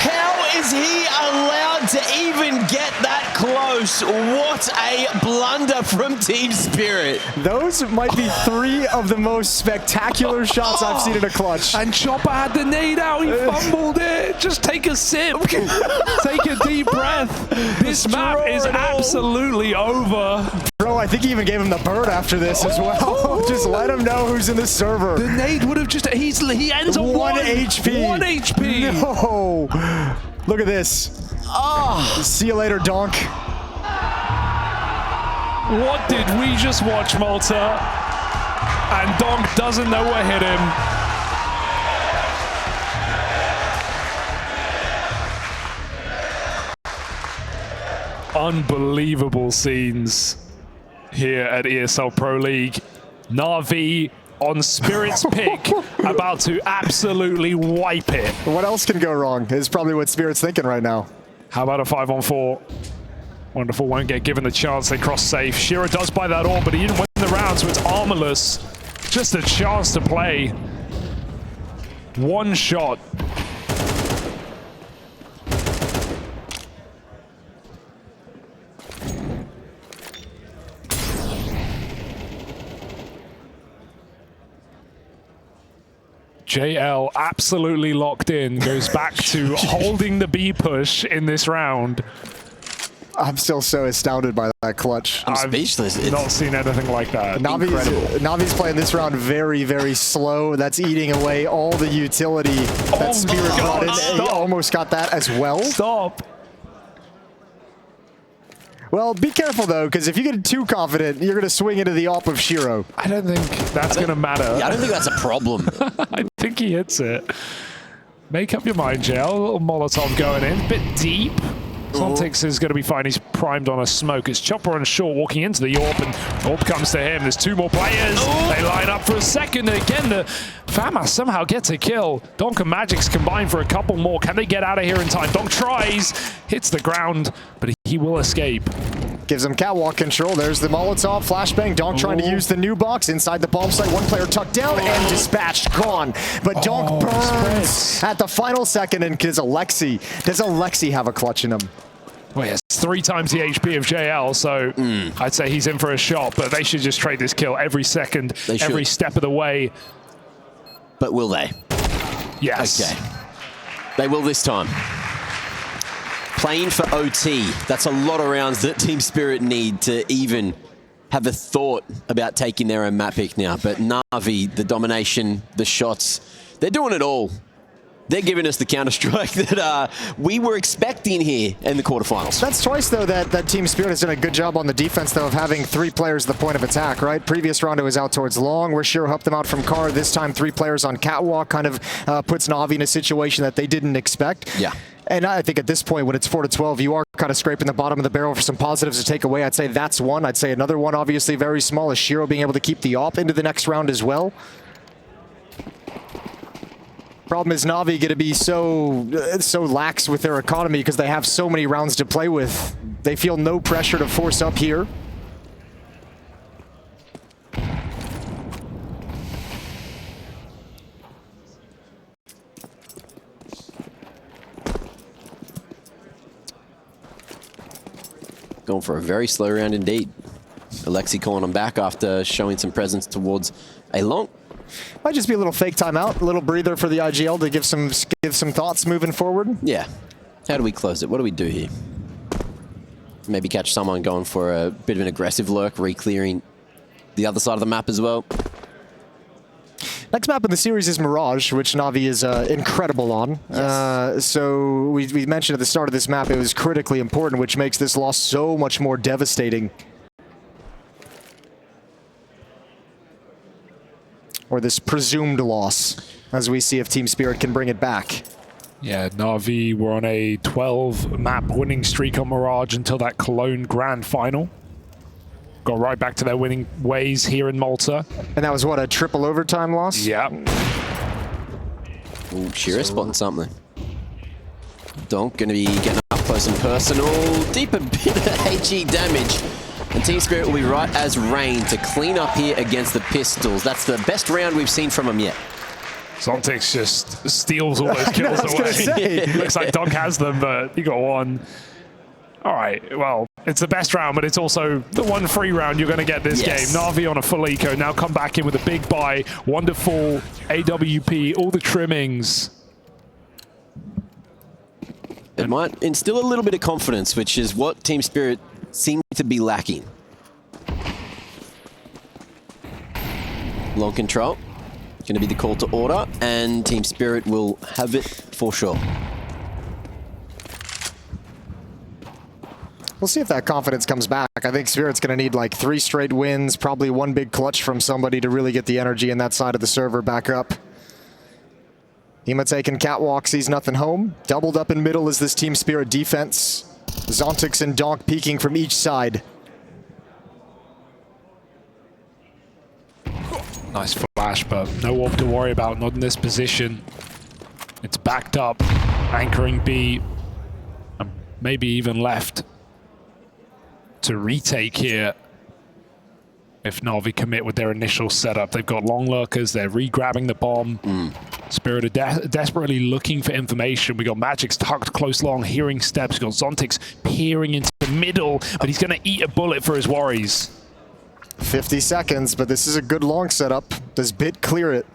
How is he allowed to even get that close? What a blunder from Team Spirit. Those might be 3 of the most spectacular shots I've seen in a clutch. And Chopper had the nade out. He fumbled it. Just take a sip. Take a deep breath. This map is absolutely over. Bro, I think he even gave him the bird after this as well. Just let him know who's in the server. The nade would have just... He ends on 1 HP. 1 HP. No. Look at this. See you later, Donk. What did we just watch, Malta? And Donk doesn't know what hit him. Unbelievable scenes here at ESL Pro League. Navi on Spirit's pick, about to absolutely wipe it. What else can go wrong is probably what Spirit's thinking right now. How about a 5-on-4? Wonderful won't get given the chance. They cross safe. Shiro does buy that all, but he didn't win the round, so it's armorless. Just a chance to play. 1 shot. JL absolutely locked in, goes back to holding the B push in this round. I'm still so astounded by that clutch. I'm speechless. I've not seen anything like that. Navi's playing this round very, very slow. That's eating away all the utility that Spirit brought in. He almost got that as well. Stop. Well, be careful, though, because if you get too confident, you're going to swing into the op of Shiro. I don't think that's going to matter. Yeah, I don't think that's a problem. I think he hits it. Make up your mind, JL. A little Molotov going in. Bit deep. Zontics is going to be fine. He's primed on a smoke. It's Chopper and Shaw walking into the AWP, and AWP comes to him. There's 2 more players. They line up for a second. And again, the FAMAS somehow gets a kill. Donk and Magic's combined for a couple more. Can they get out of here in time? Donk tries, hits the ground, but he will escape. Gives him catwalk control. There's the Molotov flashbang. Donk trying to use the new box inside the bomb site. 1 player tucked down and dispatched. Gone. But Donk burns at the final second. And does Alexi have a clutch in him? Well, yes, 3 times the HP of JL, so I'd say he's in for a shot, but they should just trade this kill every second, every step of the way. But will they? Yes. Okay. They will this time. Playing for OT, that's a lot of rounds that Team Spirit need to even have a thought about taking their own map pick now. But Navi, the domination, the shots, they're doing it all. They're giving us the counter-strike that we were expecting here in the quarterfinals. That's twice, though, that Team Spirit has done a good job on the defense, though, of having 3 players at the point of attack, right? Previous round, it was out towards long, where Shiro helped them out from car. This time, 3 players on catwalk kind of puts Navi in a situation that they didn't expect. Yeah. And I think at this point, when it's 4-12, you are kind of scraping the bottom of the barrel for some positives to take away. I'd say that's one. I'd say another one, obviously very small, is Shiro being able to keep the AWP into the next round as well. Problem is Navi going to be so lax with their economy because they have so many rounds to play with. They feel no pressure to force up here. Going for a very slow round indeed. Alexi calling him back after showing some presence towards a long. Might just be a little fake timeout, a little breather for the IGL to give some thoughts moving forward. Yeah. How do we close it? What do we do here? Maybe catch someone going for a bit of an aggressive lurk, re-clearing the other side of the map as well. Next map in the series is Mirage, which NAVI is incredible on. Yes. So we mentioned at the start of this map it was critically important, which makes this loss so much more devastating. Or this presumed loss, as we see if Team Spirit can bring it back. Yeah, NAVI were on a 12-map winning streak on Mirage until that Cologne Grand Final. Got right back to their winning ways here in Malta. And that was, what, a triple overtime loss? Yeah. Ooh, Shira spotting something. Donk going to be getting up close and personal. Deeper bit of HE damage. And Team Spirit will be right as rain to clean up here against the Pistols. That's the best round we've seen from them yet. Zontix just steals all those kills away. Looks like Donk has them, but he got one. All right, well, it's the best round, but it's also the one free round you're going to get this game. NAVI on a full eco, now come back in with a big buy. Wonderful AWP, all the trimmings. It might instill a little bit of confidence, which is what Team Spirit seem to be lacking. Long control. Going to be the call to order, and Team Spirit will have it for sure. We'll see if that confidence comes back. I think Spirit's going to need like 3 straight wins, probably one big clutch from somebody to really get the energy in that side of the server back up. Hema taking catwalk, sees nothing home. Doubled up in middle is this Team Spirit defense. Zontix and Donk peeking from each side. Nice flash, but no orb to worry about, not in this position. It's backed up, anchoring B, and maybe even left to retake here if NAVI commit with their initial setup. They've got long lurkers, they're re-grabbing the bomb. Spirit are desperately looking for information. We got Magic's tucked close long, hearing steps. We got Zontix peering into the middle, but he's going to eat a bullet for his worries. 50 seconds, but this is a good long setup. Does Bit clear it?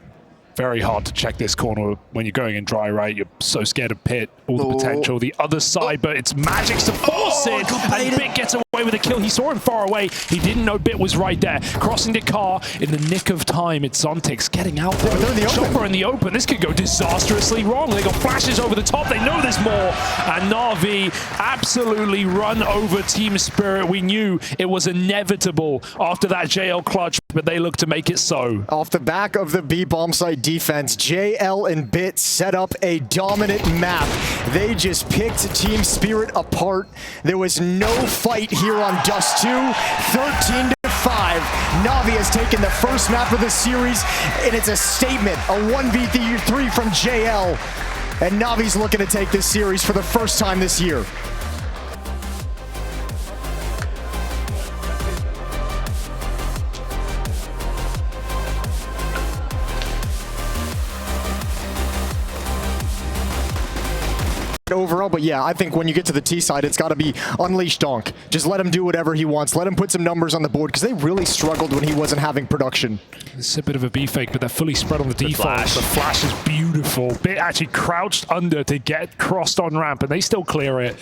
Very hard to check this corner when you're going in dry, right? You're so scared of Pit, all the potential. The other side, but it's Magic's to force it, and Bit gets away with a kill. He saw him far away. He didn't know Bit was right there. Crossing the car in the nick of time. It's Zontix getting out there. They're in the open. Chopper in the open. This could go disastrously wrong. They got flashes over the top. They know there's more. And NAVI absolutely run over Team Spirit. We knew it was inevitable after that JL clutch, but they look to make it so. Off the back of the B bomb site defense, JL and Bit set up a dominant map. They just picked Team Spirit apart. There was no fight here on Dust2, 13-5. NAVI has taken the first map of the series, and it's a statement, a 1v3 from JL. And NAVI's looking to take this series for the first time this year. Overall, but yeah, I think when you get to the T side, it's got to be unleash Donk. Just let him do whatever he wants. Let him put some numbers on the board, because they really struggled when he wasn't having production. It's a bit of a B fake, but they're fully spread on the default. The flash is beautiful. Bit actually crouched under to get crossed on ramp, and they still clear it.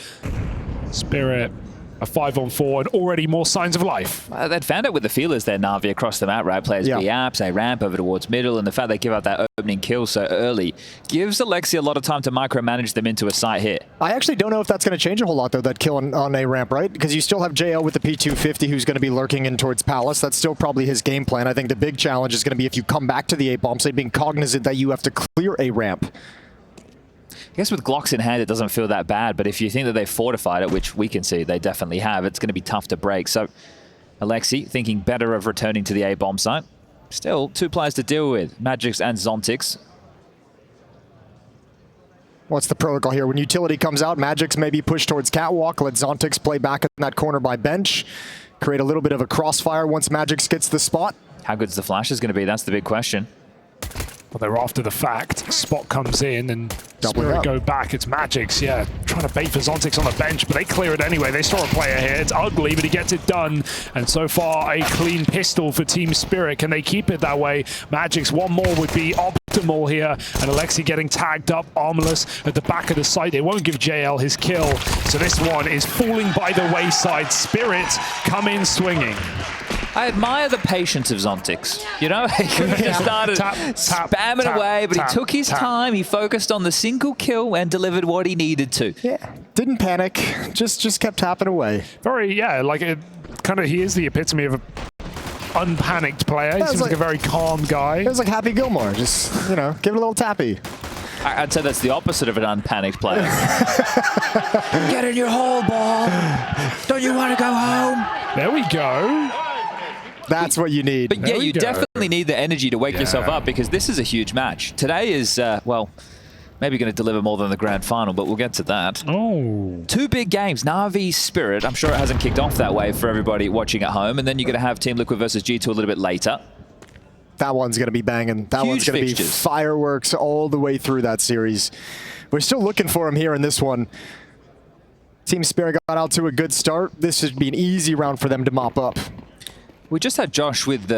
Spirit, a 5-on-4, and already more signs of life. They'd found it with the feelers there, NAVI, across the map, right? Players B apps, they ramp over towards middle, and the fact they give up that opening kill so early gives Alexi a lot of time to micromanage them into a site hit. I actually don't know if that's going to change a whole lot, though, that kill on a ramp, right? Because you still have JL with the P250 who's going to be lurking in towards Palace. That's still probably his game plan. I think the big challenge is going to be if you come back to the A-bomb site, being cognizant that you have to clear a ramp. I guess with Glocks in hand, it doesn't feel that bad, but if you think that they've fortified it, which we can see they definitely have, it's going to be tough to break. So Alexi thinking better of returning to the A-bomb site. Still, 2 players to deal with, Magix and Zontix. What's the protocol here? When utility comes out, Magic's maybe push towards catwalk, let Zontix play back in that corner by bench, create a little bit of a crossfire once Magic's gets the spot. How good's the flash is going to be? That's the big question. Well, they're after the fact. Spot comes in and Spirit go back. It's Magic's, yeah, trying to bait for Zontix on the bench, but they clear it anyway. They saw a player here. It's ugly, but he gets it done. And so far, a clean pistol for Team Spirit. Can they keep it that way? Magic's one more would be optimal here. And Alexi getting tagged up, armless at the back of the site. They won't give JL his kill. So this one is falling by the wayside. Spirit come in swinging. I admire the patience of Zontix. You know, he could have just started spamming away, but he took his time. He focused on the single kill and delivered what he needed to. Yeah, didn't panic. Just kept tapping away. Very, yeah, like it kind of. He is the epitome of a unpanicked player. He seems like a very calm guy. It was like Happy Gilmore. Just, you know, give it a little tappy. I'd say that's the opposite of an unpanicked player. Get in your hole, ball. Don't you want to go home? There we go. That's what you need. But yeah, you definitely need the energy to wake yourself up, because this is a huge match. Today is, well, maybe going to deliver more than the grand final, but we'll get to that. Oh. 2 big games, NAVI, Spirit. I'm sure it hasn't kicked off that way for everybody watching at home. And then you're going to have Team Liquid versus G2 a little bit later. That one's going to be banging. That one's going to be fireworks all the way through that series. We're still looking for him here in this one. Team Spirit got out to a good start. This should be an easy round for them to mop up. We just had Josh with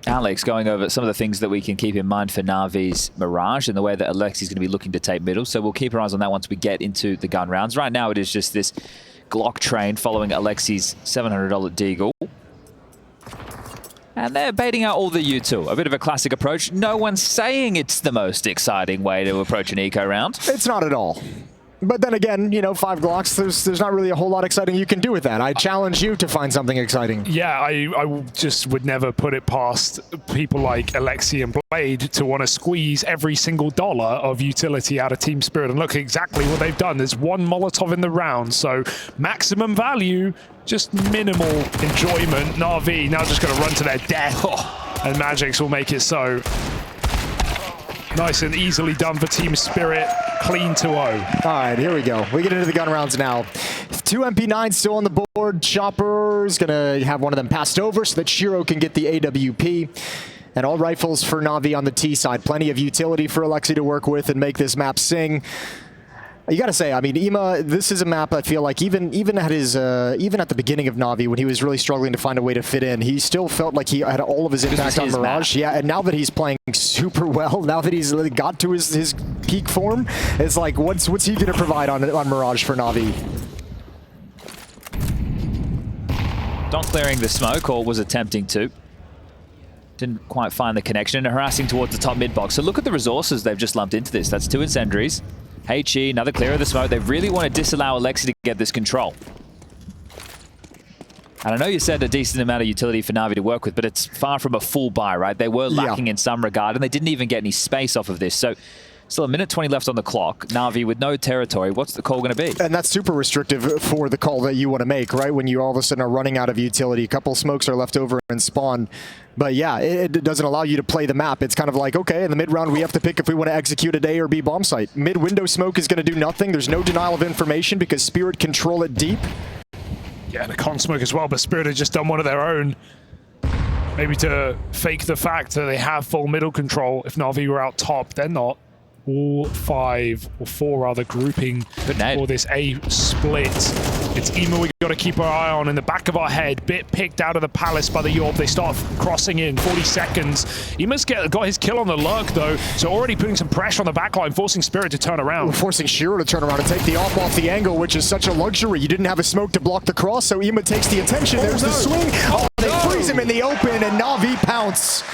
Alex going over some of the things that we can keep in mind for Navi's Mirage and the way that Alexi's going to be looking to take middle. So we'll keep our eyes on that once we get into the gun rounds. Right now it is just this Glock train following Alexi's $700 Deagle. And they're baiting out all the U2. A bit of a classic approach. No one's saying it's the most exciting way to approach an eco round. It's not at all. But then again, you know, 5 Glocks, there's not really a whole lot exciting you can do with that. I challenge you to find something exciting. Yeah, I just would never put it past people like Alexi and Blade to want to squeeze every single dollar of utility out of Team Spirit. And look exactly what they've done. There's 1 Molotov in the round, so maximum value, just minimal enjoyment. NAVI now just going to run to their death. And Magic's will make it so. Nice and easily done for Team Spirit. Clean 2-0. All right, here we go. We get into the gun rounds now. 2 MP9s still on the board. Chopper's going to have one of them passed over so that Shiro can get the AWP. And all rifles for NAVI on the T side. Plenty of utility for Alexi to work with and make this map sing. You got to say, I mean, Ema, this is a map I feel like even at the beginning of NAVI when he was really struggling to find a way to fit in, he still felt like he had all of his impact on Mirage. Map. Yeah, and now that he's playing super well, now that he's got to his peak form, it's like what's he going to provide on Mirage for NAVI? Not clearing the smoke, or was attempting to. Didn't quite find the connection and harassing towards the top mid box. So look at the resources they've just lumped into this. That's 2 incendiaries. HE, another clear of the smoke. They really want to disallow Alexi to get this control. And I know you said a decent amount of utility for NAVI to work with, but it's far from a full buy, right? They were lacking in some regard, and they didn't even get any space off of this. So still a minute 20 left on the clock. NAVI with no territory. What's the call going to be? And that's super restrictive for the call that you want to make, right? When you all of a sudden are running out of utility. A couple smokes are left over in spawn. But yeah, it doesn't allow you to play the map. It's kind of like, okay, in the mid round, we have to pick if we want to execute an A or B bomb site. Mid window smoke is going to do nothing. There's no denial of information because Spirit control it deep. Yeah, and a con smoke as well, but Spirit has just done one of their own. Maybe to fake the fact that they have full middle control. If NAVI were out top, they're not. All 5 or 4 rather grouping for this A split. It's Ema we got to keep our eye on in the back of our head. Bit picked out of the palace by the Yorb. They start crossing in 40 seconds. Ema's got his kill on the lurk though, so already putting some pressure on the backline, forcing Spirit to turn around. Forcing Shiro to turn around and take the off the angle, which is such a luxury. You didn't have a smoke to block the cross, so Ema takes the attention. There's the swing. Oh, they freeze him in the open, and NAVI pounce.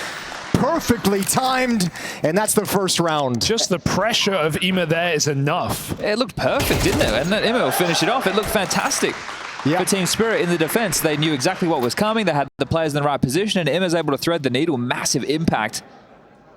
Perfectly timed, and that's the first round. Just the pressure of Ema there is enough. It looked perfect, didn't it? And then Ema will finish it off. It looked fantastic for Team Spirit in the defense. They knew exactly what was coming. They had the players in the right position, and Ema's able to thread the needle. Massive impact.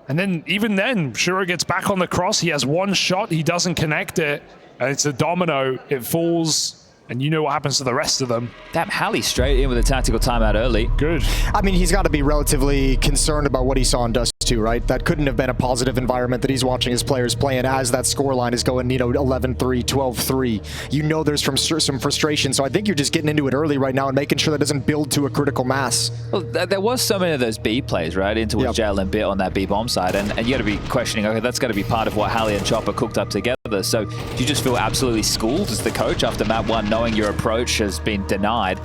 And then, even then, Shiro gets back on the cross. He has 1 shot. He doesn't connect it, and it's a domino. It falls. And you know what happens to the rest of them. Damn, Halley straight in with a tactical timeout early. Good. I mean, he's got to be relatively concerned about what he saw in Dust Dust2, right? That couldn't have been a positive environment that he's watching his players play in as that scoreline is going, you know, 11-3, 12-3. You know there's some frustration, so I think you're just getting into it early right now and making sure that doesn't build to a critical mass. Well, there was so many of those B plays, right, into which JL and Bit on that B bomb side, and you got to be questioning, okay, that's got to be part of what Hallie and Chopper cooked up together. So do you just feel absolutely schooled as the coach after map 1, knowing your approach has been denied,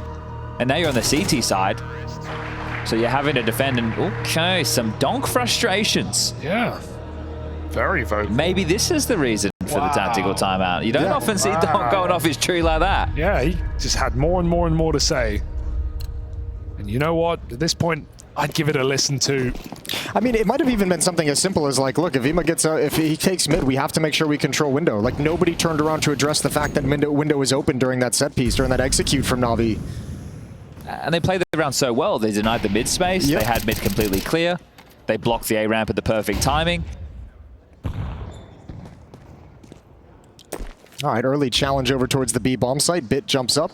and now you're on the CT side? So you're having to defend, and okay, some donk frustrations. Yeah, very vocal. Maybe this is the reason for the tactical timeout. You don't often see Donk going off his tree like that. Yeah, he just had more and more and more to say. And you know what? At this point, I'd give it a listen to. I mean, it might have even been something as simple as like, look, if Ima gets if he takes mid, we have to make sure we control window. Like, nobody turned around to address the fact that window was open during that set piece, during that execute from Navi. And they played the round so well, they denied the mid space, they had mid completely clear, they blocked the A ramp at the perfect timing. All right, early challenge over towards the B bomb site. Bit jumps up.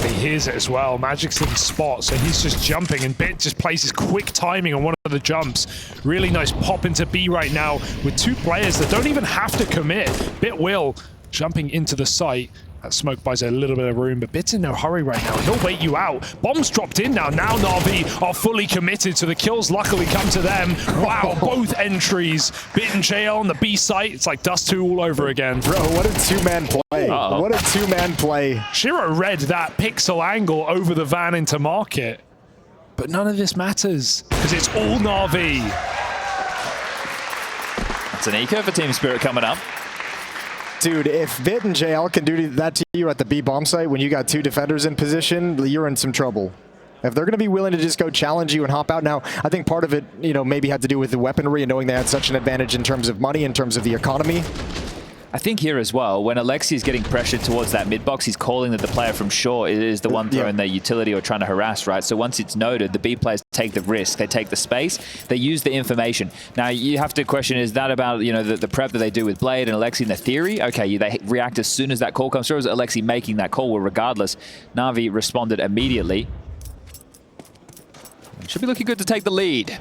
He hears it as well. Magic's in the spot, so he's just jumping, and Bit just places quick timing on one of the jumps. Really nice pop into B right now with 2 players that don't even have to commit. Bit will, jumping into the site. That smoke buys a little bit of room, but Bit's in no hurry right now. He'll wait you out. Bomb's dropped in now. Now Na'Vi are fully committed, so the kills luckily come to them. Wow, both entries. Bit and JL on the B site. It's like Dust2 all over again. Bro, what a two-man play. What a two-man play. Shiro read that pixel angle over the van into market. But none of this matters, because it's all Na'Vi. That's an eco for Team Spirit coming up. Dude, if Bit and JL can do that to you at the B bomb site when you got 2 defenders in position, you're in some trouble. If they're going to be willing to just go challenge you and hop out now, I think part of it, you know, maybe had to do with the weaponry and knowing they had such an advantage in terms of money, in terms of the economy. I think here as well, when Alexi is getting pressured towards that mid box, he's calling that the player from shore is the one throwing their utility or trying to harass, right? So once it's noted, the B players take the risk, they take the space, they use the information. Now you have to question, is that about, you know, the prep that they do with Blade and Alexi in the theory? Okay, they react as soon as that call comes through. Is Alexi making that call? Well, regardless, Navi responded immediately. Should be looking good to take the lead.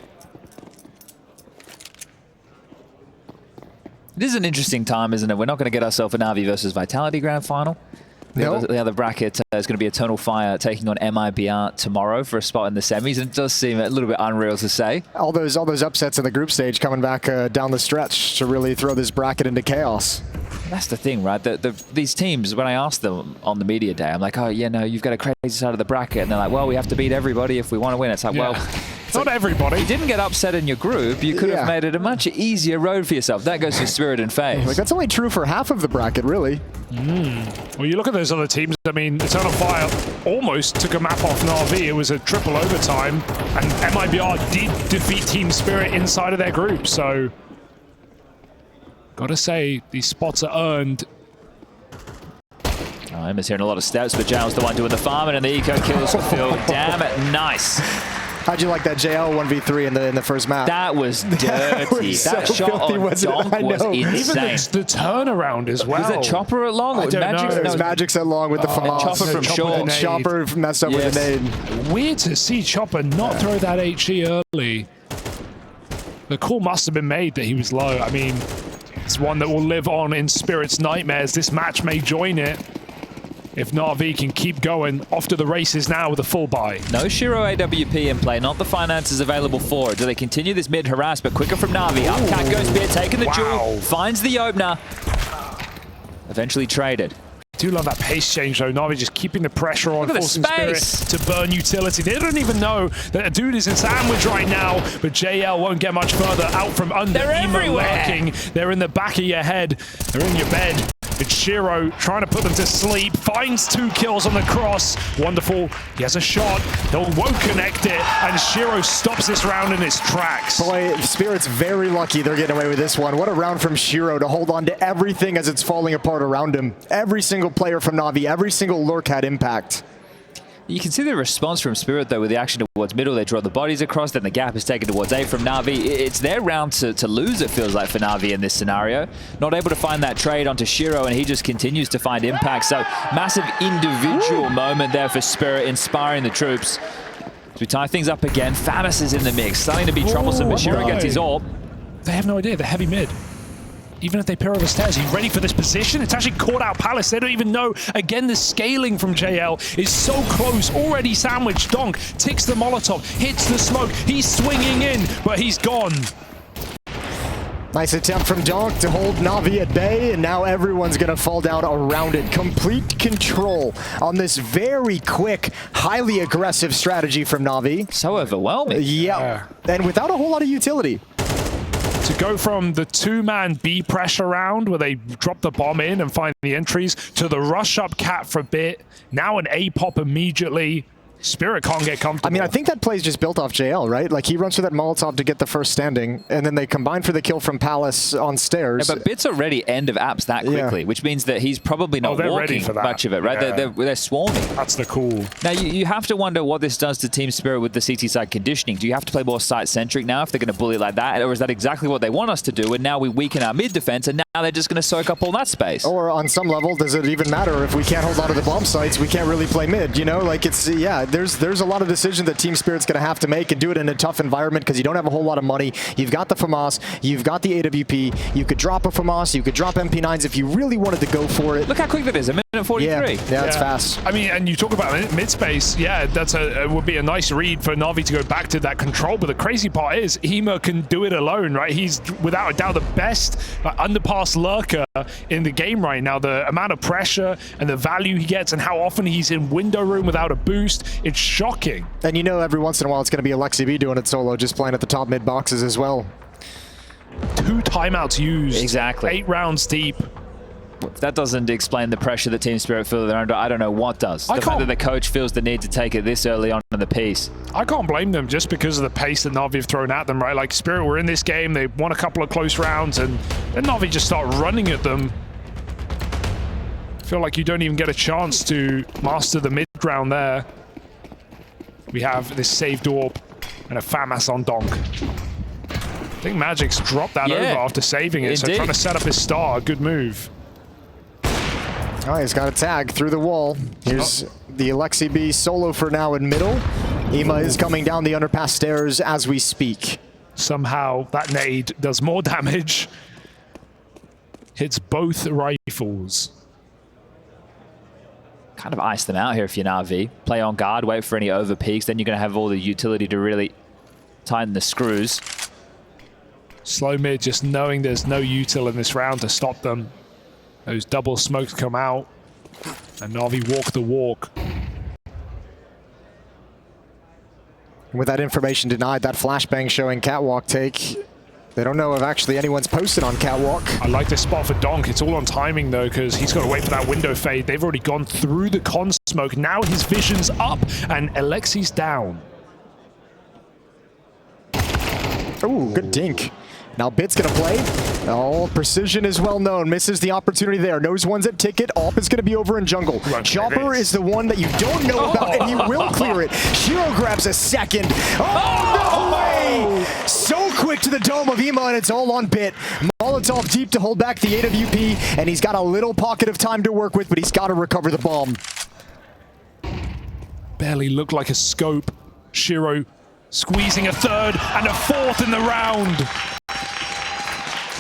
It is an interesting time, isn't it? We're not going to get ourselves a NAVI versus Vitality Grand Final. The other bracket is going to be Eternal Fire taking on MIBR tomorrow for a spot in the semis, and it does seem a little bit unreal to say. All those upsets in the group stage coming back down the stretch to really throw this bracket into chaos. That's the thing, right? These teams, when I asked them on the media day, I'm like, oh, yeah, no, you've got a crazy side of the bracket. And they're like, well, we have to beat everybody if we want to win. It's like, well... Not everybody. You didn't get upset in your group. You could have made it a much easier road for yourself. That goes for Spirit and FaZe. Like, that's only true for half of the bracket, really. Well, you look at those other teams. I mean, Eternal Fire almost took a map off Na'Vi. It was a triple overtime, and MIBR did defeat Team Spirit inside of their group. So, gotta say, these spots are earned. I'm hearing a lot of steps, but JL's the one doing the farming, and the eco kills the field. Damn it, nice. How'd you like that JL 1v3 in the first map? That was dirty. That so shot on Donk was insane. Even the turnaround as well. Was it Chopper at long? I don't know. It was Magic's at long with the FAMAS. Chopper from short. Chopper messed up with the nade. Weird to see Chopper not throw that HE early. The call must have been made that he was low. I mean, it's one that will live on in Spirit's nightmares. This match may join it. If Na'Vi can keep going, off to the races now with a full buy. No Shiro AWP in play, not the finances available for it. Do they continue this mid harass, but quicker from Navi? Up Cat goes Beer, taking the jewel, finds the opener. Eventually traded. I do love that pace change though. Na'Vi just keeping the pressure on, forcing Spirit to burn utility. They don't even know that a dude is in sandwich right now, but JL won't get much further out from under. They're everywhere. Lurking. They're in the back of your head. They're in your bed. It's Shiro trying to put them to sleep. Finds 2 kills on the cross. Wonderful. He has a shot. They won't connect it. And Shiro stops this round in its tracks. Boy, Spirit's very lucky they're getting away with this one. What a round from Shiro to hold on to everything as it's falling apart around him. Every single player from Navi, every single lurk had impact. You can see the response from Spirit, though, with the action towards middle. They draw the bodies across, then the gap is taken towards A from Navi. It's their round to lose, it feels like, for Navi in this scenario. Not able to find that trade onto Shiro, and he just continues to find impact. So, massive individual moment there for Spirit, inspiring the troops. As we tie things up again, Famas is in the mix, starting to be troublesome, but Shiro gets his AWP. They have no idea. They're heavy mid. Even if they pair over stairs, he's ready for this position. It's actually caught out Palace. They don't even know. Again, the scaling from JL is so close. Already sandwiched. Donk ticks the Molotov, hits the smoke. He's swinging in, but he's gone. Nice attempt from Donk to hold Navi at bay, and now everyone's going to fall down around it. Complete control on this very quick, highly aggressive strategy from Navi. So overwhelming. Yeah, and without a whole lot of utility. To go from the two-man B pressure round where they drop the bomb in and find the entries to the rush up cat for a bit, now an A pop immediately. Spirit can't get comfortable. I mean, I think that play's just built off JL, right? Like, he runs for that Molotov to get the first standing, and then they combine for the kill from Palace on stairs. Yeah, but Bit's already end of apps that quickly, which means that he's probably not walking much of it, right? Yeah. They're swarming. That's the cool. Now, you have to wonder what this does to Team Spirit with the CT side conditioning. Do you have to play more site-centric now if they're going to bully like that? Or is that exactly what they want us to do? And now we weaken our mid-defense, and now they're just going to soak up all that space. Or on some level, does it even matter if we can't hold on to the bomb sites? We can't really play mid, you know? Like, it's, yeah, there's a lot of decision that Team Spirit's going to have to make, and do it in a tough environment because you don't have a whole lot of money. You've got the FAMAS, you've got the AWP, you could drop a FAMAS, you could drop MP9s if you really wanted to go for it. Look how quick that is, a minute 43. Yeah, it's fast. I mean, and you talk about mid-space, yeah, it would be a nice read for Navi to go back to that control, but the crazy part is Hema can do it alone, right? He's without a doubt the best underpass lurker in the game right now. The amount of pressure and the value he gets and how often he's in window room without a boost, it's shocking. And you know, every once in a while it's going to be Alexi B doing it solo, just playing at the top mid boxes as well. 2 timeouts used. Exactly. 8 rounds deep. If that doesn't explain the pressure that Team Spirit feel they're under, I don't know what does. The fact that the coach feels the need to take it this early on in the piece. I can't blame them just because of the pace that Navi have thrown at them, right? Like, Spirit were in this game, they won a couple of close rounds, and then Navi just start running at them. I feel like you don't even get a chance to master the mid round there. We have this saved AWP and a FAMAS on Donk. I think Magic's dropped that over after saving it, so trying to set up his star, good move. Oh, he's got a tag through the wall. Here's the Alexi B solo for now in middle. Ema is coming down the underpass stairs as we speak. Somehow that nade does more damage. Hits both rifles. Kind of ice them out here if you're NAVI. Play on guard, wait for any over peaks, then you're going to have all the utility to really tighten the screws. Slow mid, just knowing there's no util in this round to stop them. Those double smokes come out, and Navi walk the walk. With that information denied, that flashbang showing Catwalk take. They don't know if actually anyone's posted on Catwalk. I like this spot for Donk. It's all on timing, though, because he's got to wait for that window fade. They've already gone through the con smoke. Now his vision's up, and Alexi's down. Ooh, good dink. Now Bit's going to play. Oh, precision is well known. Misses the opportunity there. Knows one's at ticket. AWP is going to be over in jungle. Chopper is the one that you don't know about, and he will clear it. Shiro grabs a second. Oh, no way! So quick to the dome of Ema, and it's all on Bit. Molotov deep to hold back the AWP, and he's got a little pocket of time to work with, but he's got to recover the bomb. Barely looked like a scope. Shiro squeezing a third and a fourth in the round.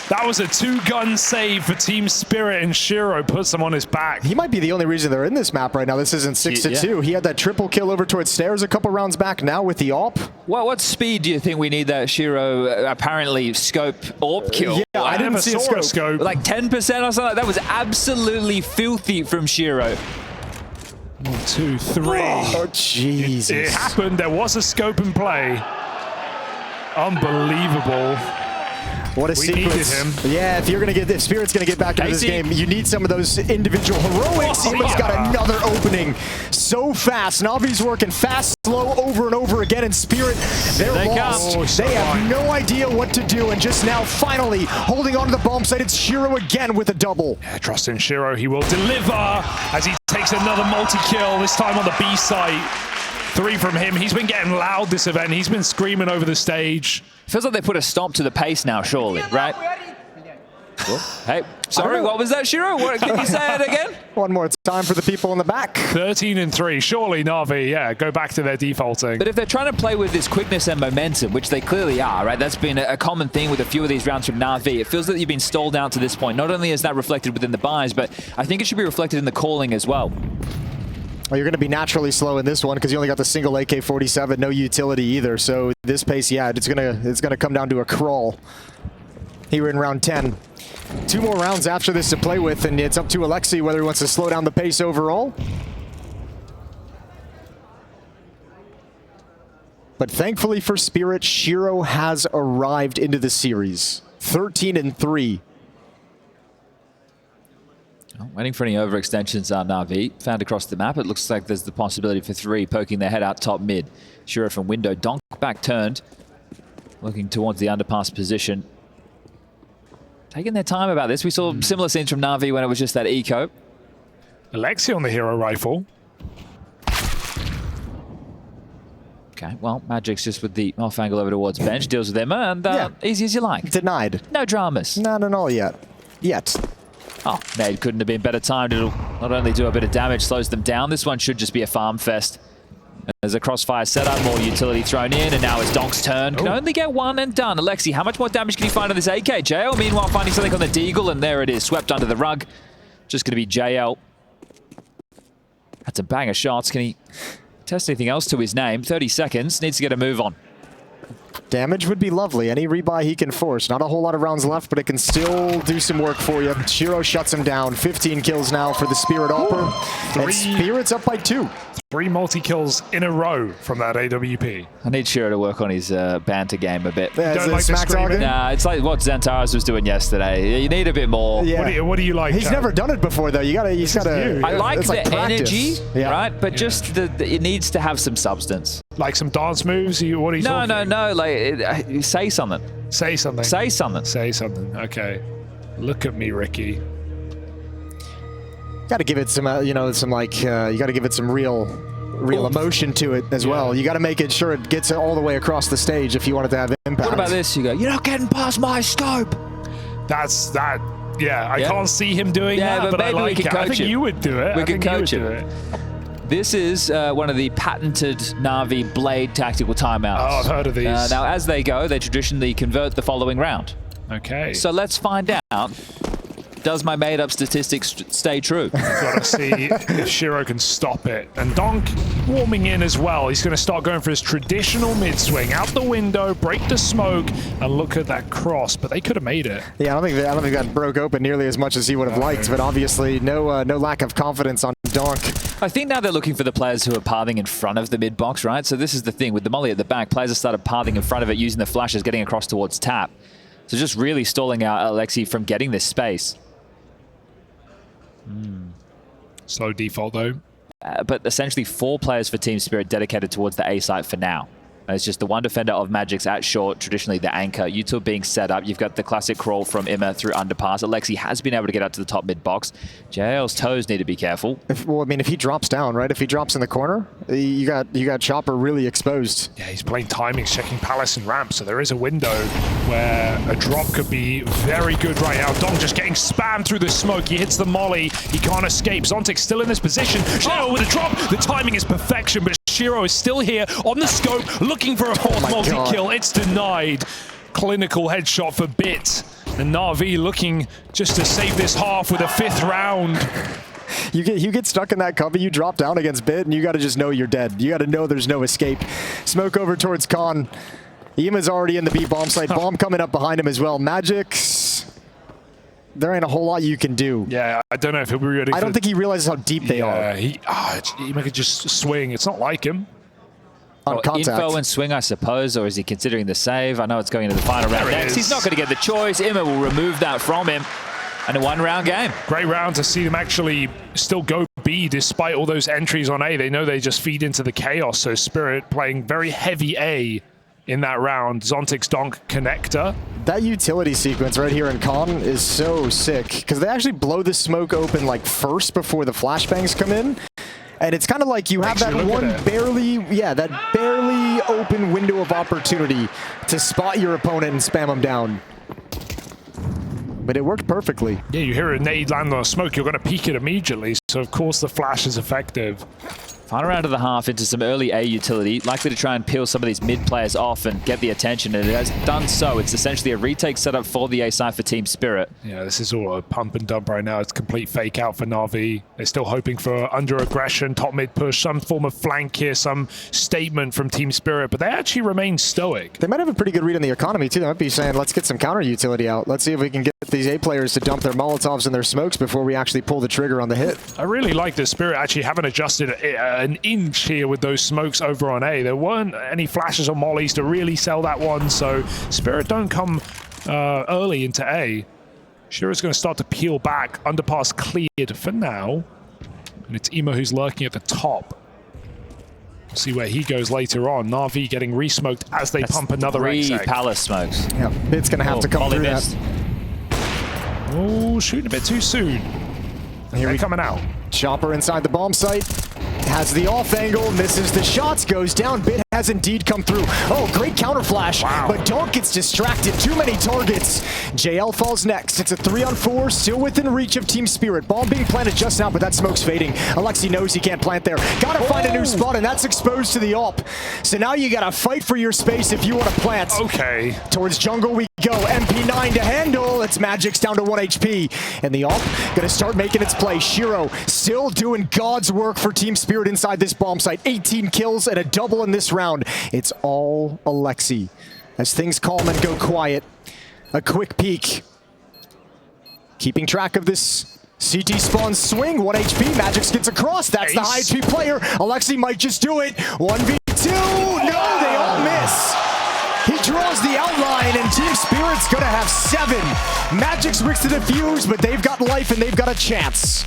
That was a 2-gun save for Team Spirit, and Shiro puts him on his back. He might be the only reason they're in this map right now. This isn't 6-2. He had that triple kill over towards stairs a couple rounds back. Now with the AWP. Well, what speed do you think we need that Shiro apparently scope AWP kill? Yeah, I didn't see a scope. Like 10% or something? That was absolutely filthy from Shiro. 1, 2, 3. Oh, Jesus. It happened. There was a scope in play. Unbelievable. What a sequence. Yeah, if Spirit's gonna get back into this game, you need some of those individual heroics. Ema's got another opening. So fast. Navi's working fast, slow, over and over again, and Spirit, they're lost. They have no idea what to do, and just now, finally, holding on to the bomb site, it's Shiro again with a double. Yeah, trust in Shiro. He will deliver as he takes another multi-kill, this time on the B site. 3 from him. He's been getting loud this event. He's been screaming over the stage. Feels like they put a stop to the pace now, surely, right? Hey, sorry, what was that, Shiro? What, can you say it again? One more time for the people in the back. 13-3. Surely Na'Vi, yeah, go back to their defaulting. But if they're trying to play with this quickness and momentum, which they clearly are, right? That's been a common thing with a few of these rounds from Na'Vi. It feels that you've been stalled out to this point. Not only is that reflected within the buys, but I think it should be reflected in the calling as well. Well, you're going to be naturally slow in this one because you only got the single AK-47, no utility either. So this pace, yeah, it's gonna come down to a crawl here in round 10. 2 more rounds after this to play with, and it's up to Alexi whether he wants to slow down the pace overall. But thankfully for Spirit, Shiro has arrived into the series. 13-3. Waiting for any overextensions on Na'Vi. Found across the map. It looks like there's the possibility for 3 poking their head out top mid. Shiro from window. Donk back turned. Looking towards the underpass position. Taking their time about this. We saw similar scenes from Na'Vi when it was just that eco. Alexi on the hero rifle. Okay, well, Magic's just with the off angle over towards bench. Deals with Emma, and easy as you like. Denied. No dramas. Not at all yet. Oh, Nade couldn't have been better timed. It'll not only do a bit of damage, slows them down. This one should just be a farm fest. There's a crossfire setup, more utility thrown in, and now it's Donk's turn. Can only get 1 and done. Alexi, how much more damage can he find on this AK? JL, meanwhile, finding something on the Deagle, and there it is, swept under the rug. Just going to be JL. That's a banger shots. Can he test anything else to his name? 30 seconds, needs to get a move on. Damage would be lovely. Any rebuy he can force. Not a whole lot of rounds left, but it can still do some work for you. Shiro shuts him down. 15 kills now for the Spirit Alper. And Spirit's up by 2. 3 multi-kills in a row from that AWP. I need Shiro to work on his banter game a bit. Yeah, don't like the smack screaming? talking? Nah, it's like what Xantares was doing yesterday. You need a bit more. Yeah. What do you like? He's Chad? never done it before, though. You gotta. I like it's the practice. energy, Yeah. right? But just it needs to have some substance. Like some dance moves? What are you talking? No. Like, say something. Say something. Say something. Say something. Okay. Look at me, Ricky. Got to give it some, you got to give it some real emotion to it as well. You got to make it sure it gets all the way across the stage if you want it to have impact. What about this? You go, you're not getting past my scope. That's that. Yeah, I can't see him doing that, but maybe I like we can it. coach I think him. you would do it. We could coach him. This is one of the patented Na'Vi Blade tactical timeouts. Oh, I've heard of these. Now, as they go, they traditionally convert the following round. Okay. So let's find out. Does my made-up statistics stay true? Gotta see if Shiro can stop it. And Donk warming in as well. He's gonna start going for his traditional mid-swing. Out the window, break the smoke, and look at that cross. But they could have made it. Yeah, I don't think that broke open nearly as much as he would have liked. But obviously, no lack of confidence on Donk. I think now they're looking for the players who are pathing in front of the mid-box, right? So this is the thing. With the molly at the back, players have started pathing in front of it, using the flashes, getting across towards tap. So just really stalling out Alexi from getting this space. Slow default, though. But essentially 4 players for Team Spirit dedicated towards the A site for now. And it's just the one defender of Magic's at short, traditionally the anchor. You two being set up. You've got the classic crawl from Imma through underpass. Alexi has been able to get out to the top mid box. JL's toes need to be careful. If he drops down, right? If he drops in the corner, you got Chopper really exposed. Yeah, he's playing timings, checking Palace and ramp, so there is a window where a drop could be very good right now. Dong just getting spammed through the smoke. He hits the molly. He can't escape. Zontic's still in this position. Shiro with a drop. The timing is perfection, but Shiro is still here on the scope, looking for a fourth multi-kill. It's denied. Clinical headshot for Bit. And Na'Vi looking just to save this half with a 5th round. You get stuck in that cover, you drop down against Bit, and you got to just know you're dead. You got to know there's no escape. Smoke over towards Khan. Ima's already in the B bomb site. Bomb coming up behind him as well. Magic's... There ain't a whole lot you can do. Yeah, I don't know if he'll be ready. I don't think he realizes how deep they are. He could just swing. It's not like him. On contact. Info and swing, I suppose, or is he considering the save? I know it's going into the final round next. He's not going to get the choice. Imma will remove that from him. And a 1-round game. Great round to see them actually still go B despite all those entries on A. They know they just feed into the chaos. So Spirit playing very heavy A in that round. Zontic's Donk connector. That utility sequence right here in Con is so sick because they actually blow the smoke open like first before the flashbangs come in. And it's kind of like you have that one barely open window of opportunity to spot your opponent and spam them down. but it worked perfectly. Yeah, you hear a nade land on a smoke, you're going to peek it immediately, so of course the flash is effective. Final round of the half into some early A utility, likely to try and peel some of these mid players off and get the attention, and it has done so. It's essentially a retake setup for the A side for Team Spirit. Yeah, this is all a pump and dump right now. It's a complete fake out for NAVI. They're still hoping for under aggression, top mid push, some form of flank here, some statement from Team Spirit, but they actually remain stoic. They might have a pretty good read on the economy too. They might be saying, let's get some counter utility out. Let's see if we can get these A players to dump their Molotovs and their smokes before we actually pull the trigger on the hit. I really like the Spirit actually haven't adjusted an inch here with those smokes over on A. There weren't any flashes or mollies to really sell that one, so Spirit don't come early into A. Shira's going to start to peel back. Underpass cleared for now. And it's Emo who's lurking at the top. We'll see where he goes later on. NAVI getting re-smoked as they pump another 3 exec. Palace smokes. Yeah, Bit's going to have to come through that. Oh, shooting a bit too soon. Here we coming out. Chopper inside the bomb site. Has the off angle, misses the shots, goes down. Bit has indeed come through. Oh, great counter flash, but Donk gets distracted. Too many targets. JL falls next. It's a 3-on-4, still within reach of Team Spirit. Bomb being planted just now, but that smoke's fading. Alexi knows he can't plant there. Gotta find a new spot, and that's exposed to the AWP. So now you gotta fight for your space if you want to plant. Okay. Towards jungle we go. MP9 to handle. It's Magic's down to 1 HP. And the AWP gonna start making its play. Shiro still doing God's work for Team Spirit inside this bomb site. 18 kills and a double in this round. It's all Alexi. As things calm and go quiet, a quick peek. Keeping track of this CT spawn swing. 1 HP. Magix gets across. That's the high HP player. Alexi might just do it. 1v2. No, they all miss. He draws the outline, and Team Spirit's gonna have 7. Magix rigs the defuse, but they've got life and they've got a chance.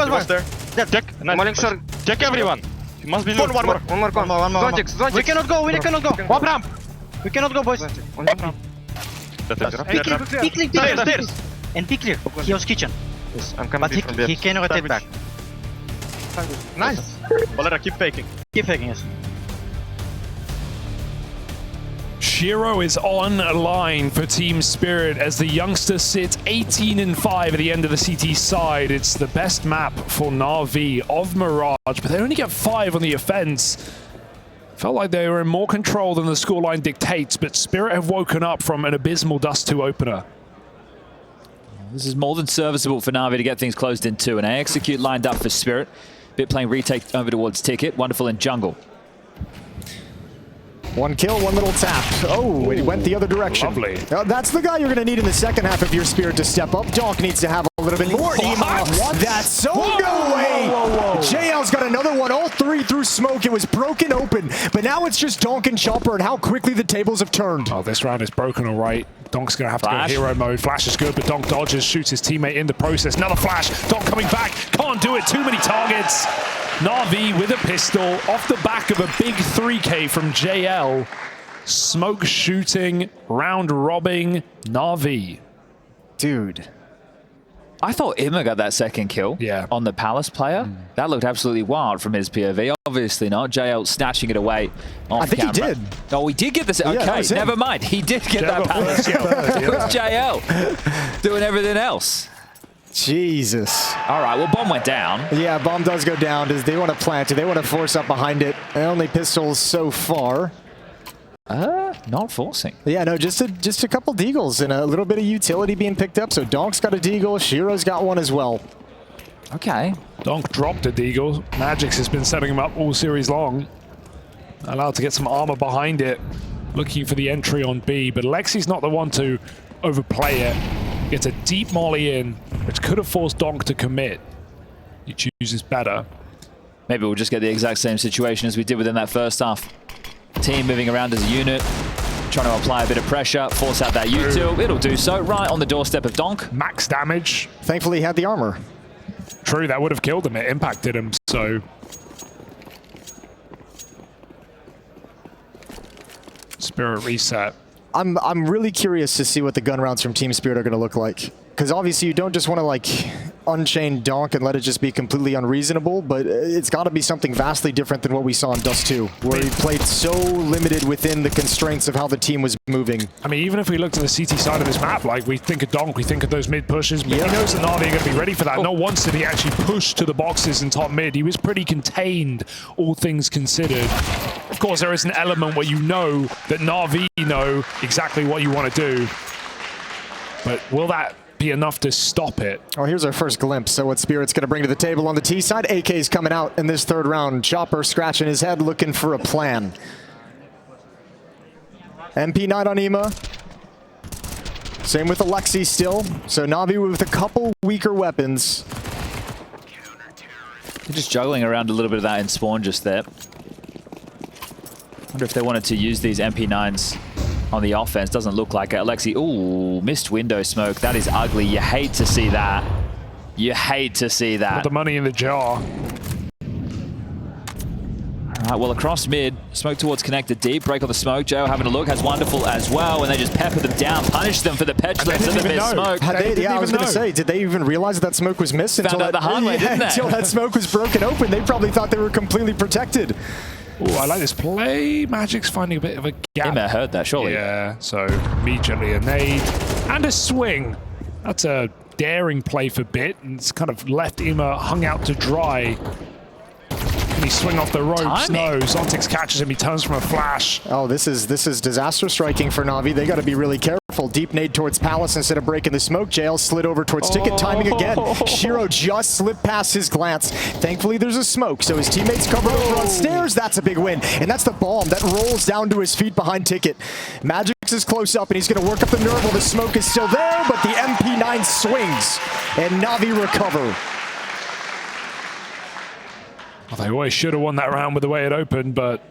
He was there. Yeah, check. Nice. Check everyone. You must be low. One more. We cannot go. We cannot go. One ramp. We cannot go, boys. Be clear. Stairs. And be clear. He was kitchen. Yes, I'm coming But from he can rotate back. Nice. Valera, keep faking. Keep faking, yes. Shiro is on line for Team Spirit as the youngster sits 18-5 at the end of the CT side. It's the best map for NAVI of Mirage, but they only get 5 on the offense. Felt like they were in more control than the scoreline dictates, but Spirit have woken up from an abysmal Dust2 opener. This is more than serviceable for NAVI to get things closed in 2, and I execute lined up for Spirit. Bit playing retake over towards Ticket. Wonderful in jungle. One kill, one little tap. Oh, it went the other direction. Lovely. That's the guy you're going to need in the second half if your Spirit to step up. Donk needs to have a little bit more. That's so no way. JL's got another one. All 3 through smoke. It was broken open. But now it's just Donk and Chopper and how quickly the tables have turned. Oh, this round is broken, all right. Donk's going to have to go hero mode. Flash is good, but Donk dodges, shoots his teammate in the process. Another flash. Donk coming back. Can't do it. Too many targets. NAVI with a pistol off the back of a big 3K from JL. Smoke shooting, round robbing, NAVI. Dude. I thought Ima got that second kill on the Palace player. That looked absolutely wild from his POV. Obviously not. JL snatching it away off I think camera. He did. Oh, he did get this. Okay, never mind. He did get that Palace kill. It was JL doing everything else. Jesus. All right, well, bomb went down. Yeah, bomb does go down. Does they want to plant it? They want to force up behind it. Only pistols so far. Not forcing. Yeah, no, just a couple deagles and a little bit of utility being picked up. So Donk's got a deagle. Shiro's got one as well. Okay. Donk dropped a deagle. Magix has been setting him up all series long. Allowed to get some armor behind it. Looking for the entry on B, but Lexi's not the one to overplay it. Gets a deep molly in, which could have forced Donk to commit. He chooses better. Maybe we'll just get the exact same situation as we did within that first half. Team moving around as a unit, trying to apply a bit of pressure, force out that util. It'll do so right on the doorstep of Donk. Max damage. Thankfully, he had the armor. True, that would have killed him. It impacted him, so... Spirit reset. I'm really curious to see what the gun rounds from Team Spirit are going to look like. Because obviously you don't just want to like unchain Donk and let it just be completely unreasonable, but it's got to be something vastly different than what we saw in Dust2, where he played so limited within the constraints of how the team was moving. I mean, even if we look to the CT side of this map, like we think of Donk, we think of those mid pushes, but he knows that NAVI are going to be ready for that. Not once did he actually push to the boxes in top mid. He was pretty contained, all things considered. Of course, there is an element where you know that NAVI know exactly what you want to do, but will that be enough to stop it? Oh, here's our first glimpse. So what Spirit's going to bring to the table on the T side. AK's coming out in this third round. Chopper scratching his head, looking for a plan. MP9 on Ima. Same with Alexi still. So NAVI with a couple weaker weapons. They're just juggling around a little bit of that in spawn just there. Wonder if they wanted to use these MP9s on the offense. Doesn't look like it. Alexi, ooh, missed window smoke. That is ugly. You hate to see that. You hate to see that. Put the money in the jar. All right, well, across mid, smoke towards connected deep, break on the smoke. Joe having a look, has wonderful as well, and they just pepper them down, punish them for the petulance of the missed smoke. Yeah, I was going to say, did they even realize that smoke was missed? Found out the hard way, didn't they? Until that smoke was broken open, they probably thought they were completely protected. Oh, I like this play. Magic's finding a bit of a gap. Ima heard that, surely. Yeah, so immediately a nade and a swing. That's a daring play for Bit, and it's kind of left Ima hung out to dry. Can he swing off the ropes? Timing. No. Zontix catches him. He turns from a flash. Oh, this is disaster striking for NAVI. They got to be really careful. Deep nade towards Palace instead of breaking the smoke. JL slid over towards Ticket. Timing again. Shiro just slipped past his glance. Thankfully, there's a smoke, so his teammates cover over on stairs. That's a big win. And that's the bomb that rolls down to his feet behind Ticket. Magix is close up, and he's going to work up the nerve while the smoke is still there, but the MP9 swings, and NAVI recover. Well, they always should have won that round with the way it opened, but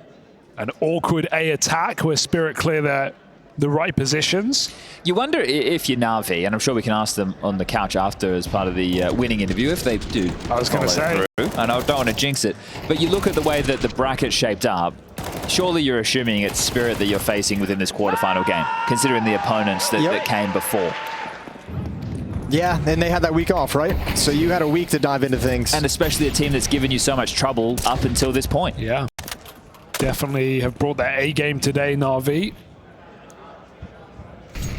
an awkward A attack where Spirit clear their the right positions. You wonder if you're Navi, and I'm sure we can ask them on the couch after as part of the winning interview, if they do. I was going to say. And I don't want to jinx it, but you look at the way that the bracket shaped up, surely you're assuming it's Spirit that you're facing within this quarterfinal game, considering the opponents that came before. Yeah, and they had that week off, right? So you had a week to dive into things. And especially a team that's given you so much trouble up until this point. Yeah. Definitely have brought their A game today, NAVI.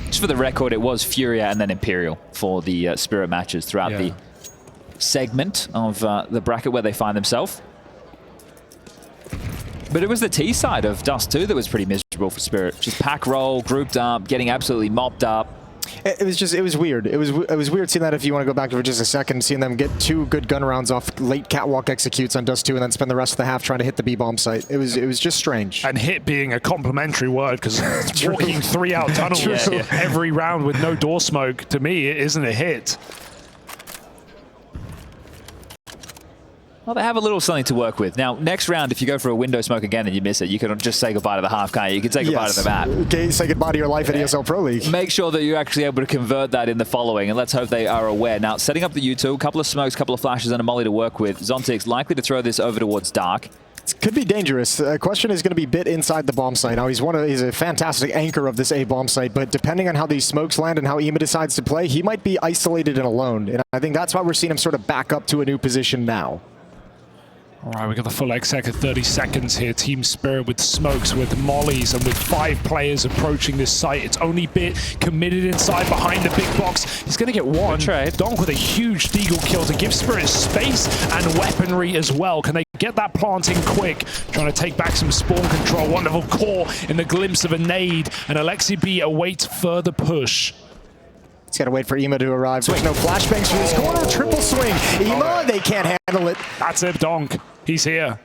Just for the record, it was Furia and then Imperial for the Spirit matches throughout the segment of the bracket where they find themselves. But it was the T side of Dust2 that was pretty miserable for Spirit. Just pack roll, grouped up, getting absolutely mopped up. It was weird. It was weird seeing that, if you want to go back for just a second, seeing them get 2 good gun rounds off late catwalk executes on Dust2 and then spend the rest of the half trying to hit the B-bomb site. It was just strange. And hit being a complimentary word, because walking 3 out tunnels every round with no door smoke, to me, it isn't a hit. Well, they have a little something to work with. Now, next round, if you go for a window smoke again and you miss it, you can just say goodbye to the half, can't you? You can say goodbye to the map. Okay, say goodbye to your life at ESL Pro League. Make sure that you're actually able to convert that in the following, and let's hope they are aware. Now, setting up the U2, a couple of smokes, a couple of flashes, and a molly to work with. Zontic's likely to throw this over towards Dark. It could be dangerous. The question is going to be Bit inside the bomb site. Now, he's a fantastic anchor of this A bomb site, but depending on how these smokes land and how EMA decides to play, he might be isolated and alone. And I think that's why we're seeing him sort of back up to a new position now. All right, we got the full exec at 30 seconds here. Team Spirit with smokes, with mollies, and with 5 players approaching this site. It's only Bit committed inside behind the big box. He's going to get one. Donk with a huge deagle kill to give Spirit space and weaponry as well. Can they get that planting quick? Trying to take back some spawn control. Wonderful core in the glimpse of a nade. And Alexi B awaits further push. He's got to wait for EMA to arrive. There's no flashbangs for this corner. Triple swing. EMA, they can't handle it. That's it, Donk. He's here.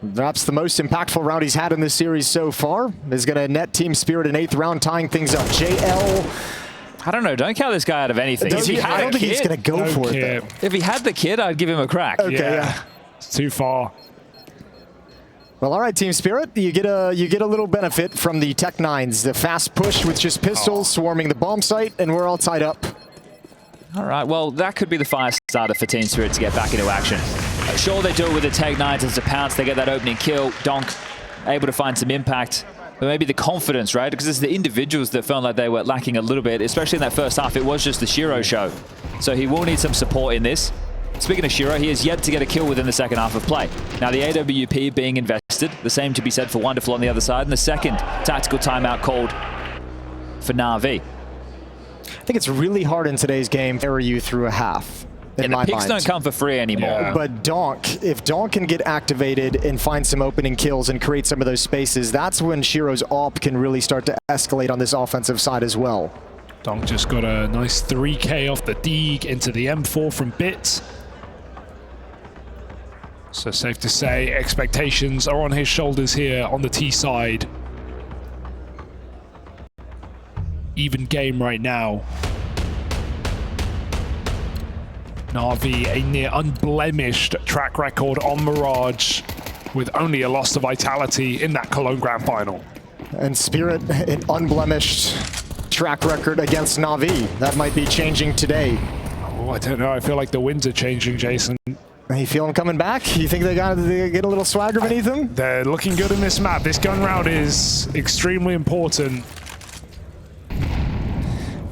That's the most impactful round he's had in this series so far. Is going to net Team Spirit in 8th round, tying things up. JL. I don't know. Don't count this guy out of anything. I don't think he's going to go for it, though. If he had the kid, I'd give him a crack. Okay, yeah. It's too far. Well, all right, Team Spirit, you get a little benefit from the Tech 9s. The fast push with just pistols swarming the bomb site, and we're all tied up. All right, well, that could be the fire starter for Team Spirit to get back into action. Sure, they do it with the Tech 9s as a pounce. They get that opening kill. Donk able to find some impact. But maybe the confidence, right? Because it's the individuals that felt like they were lacking a little bit, especially in that first half. It was just the Shiro show. So he will need some support in this. Speaking of Shiro, he has yet to get a kill within the second half of play. Now the AWP being invested, the same to be said for Wonderful on the other side, and the second tactical timeout called for Na'Vi. I think it's really hard in today's game to carry you through a half. And the picks don't come for free anymore. Yeah. But Donk, if Donk can get activated and find some opening kills and create some of those spaces, that's when Shiro's AWP can really start to escalate on this offensive side as well. Donk just got a nice 3K off the Deeg into the M4 from Bit. So safe to say, expectations are on his shoulders here on the T side. Even game right now. Na'Vi, a near unblemished track record on Mirage, with only a loss to Vitality in that Cologne Grand Final. And Spirit, an unblemished track record against Na'Vi. That might be changing today. Oh, I don't know. I feel like the winds are changing, Jason. You feel them coming back? You think they get a little swagger beneath them? They're looking good in this map. This gun round is extremely important.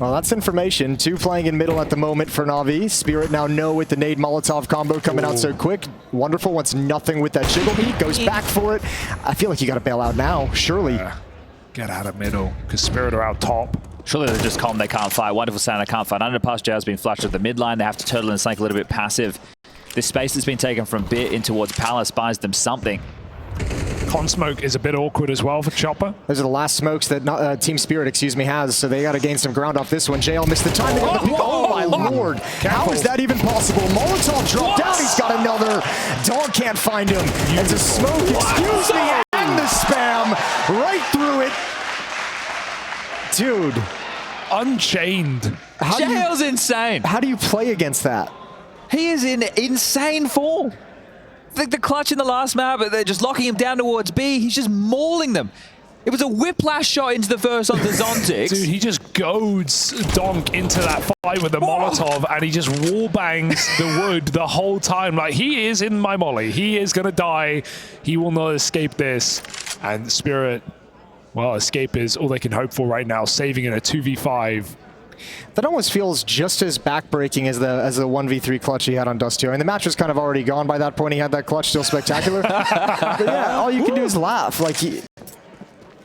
Well, that's information. 2 playing in middle at the moment for Na'Vi. Spirit now know with the nade Molotov combo coming out so quick. Wonderful wants nothing with that jiggle beat. Goes back for it. I feel like you got to bail out now, surely. Get out of middle, because Spirit are out top. Surely they're just calm, they can't fight. Wonderful Santa can't fight. Underpass Jazz being flushed at the midline. They have to turtle and slank a little bit passive. This space that's been taken from Bit in towards Palace buys them something. Con smoke is a bit awkward as well for Chopper. Those are the last smokes that Team Spirit, has, so they got to gain some ground off this one. JL missed the timing on the peek. Oh my lord! How is that even possible? Molotov dropped down. He's got another. Dog can't find him. It's a smoke. Excuse me, and the spam right through it. Dude, Unchained. JL's insane. How do you play against that? He is in insane form. The clutch in the last map, they're just locking him down towards B. He's just mauling them. It was a whiplash shot into the first onto Zontix. Dude, he just goads Donk into that fight with the Molotov, and he just wallbangs the wood the whole time. Like, he is in my molly. He is going to die. He will not escape this. And Spirit, well, escape is all they can hope for right now, saving in a 2v5. That almost feels just as backbreaking as the 1v3 clutch he had on Dust2. I mean, the match was kind of already gone by that point. He had that clutch, still spectacular. But yeah, all you can do is laugh. Like,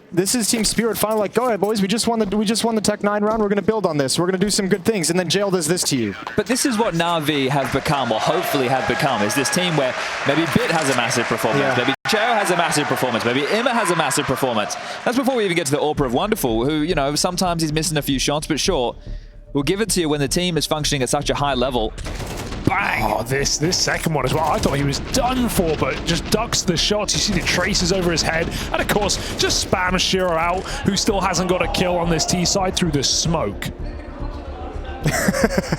this is Team Spirit finally like, go ahead, boys. We just won the Tech 9 round. We're going to build on this. We're going to do some good things. And then Jail does this to you. But this is what Na'Vi have become, or hopefully have become, is this team where maybe Bit has a massive performance, maybe Jail has a massive performance, maybe Emma has a massive performance. That's before we even get to the Orpra of Wonderful, who, you know, sometimes he's missing a few shots, but sure, we'll give it to you when the team is functioning at such a high level. Bang! Oh, this second one as well. I thought he was done for, but just ducks the shots. You see the traces over his head. And of course, just spams Shiro out, who still hasn't got a kill on this T side through the smoke.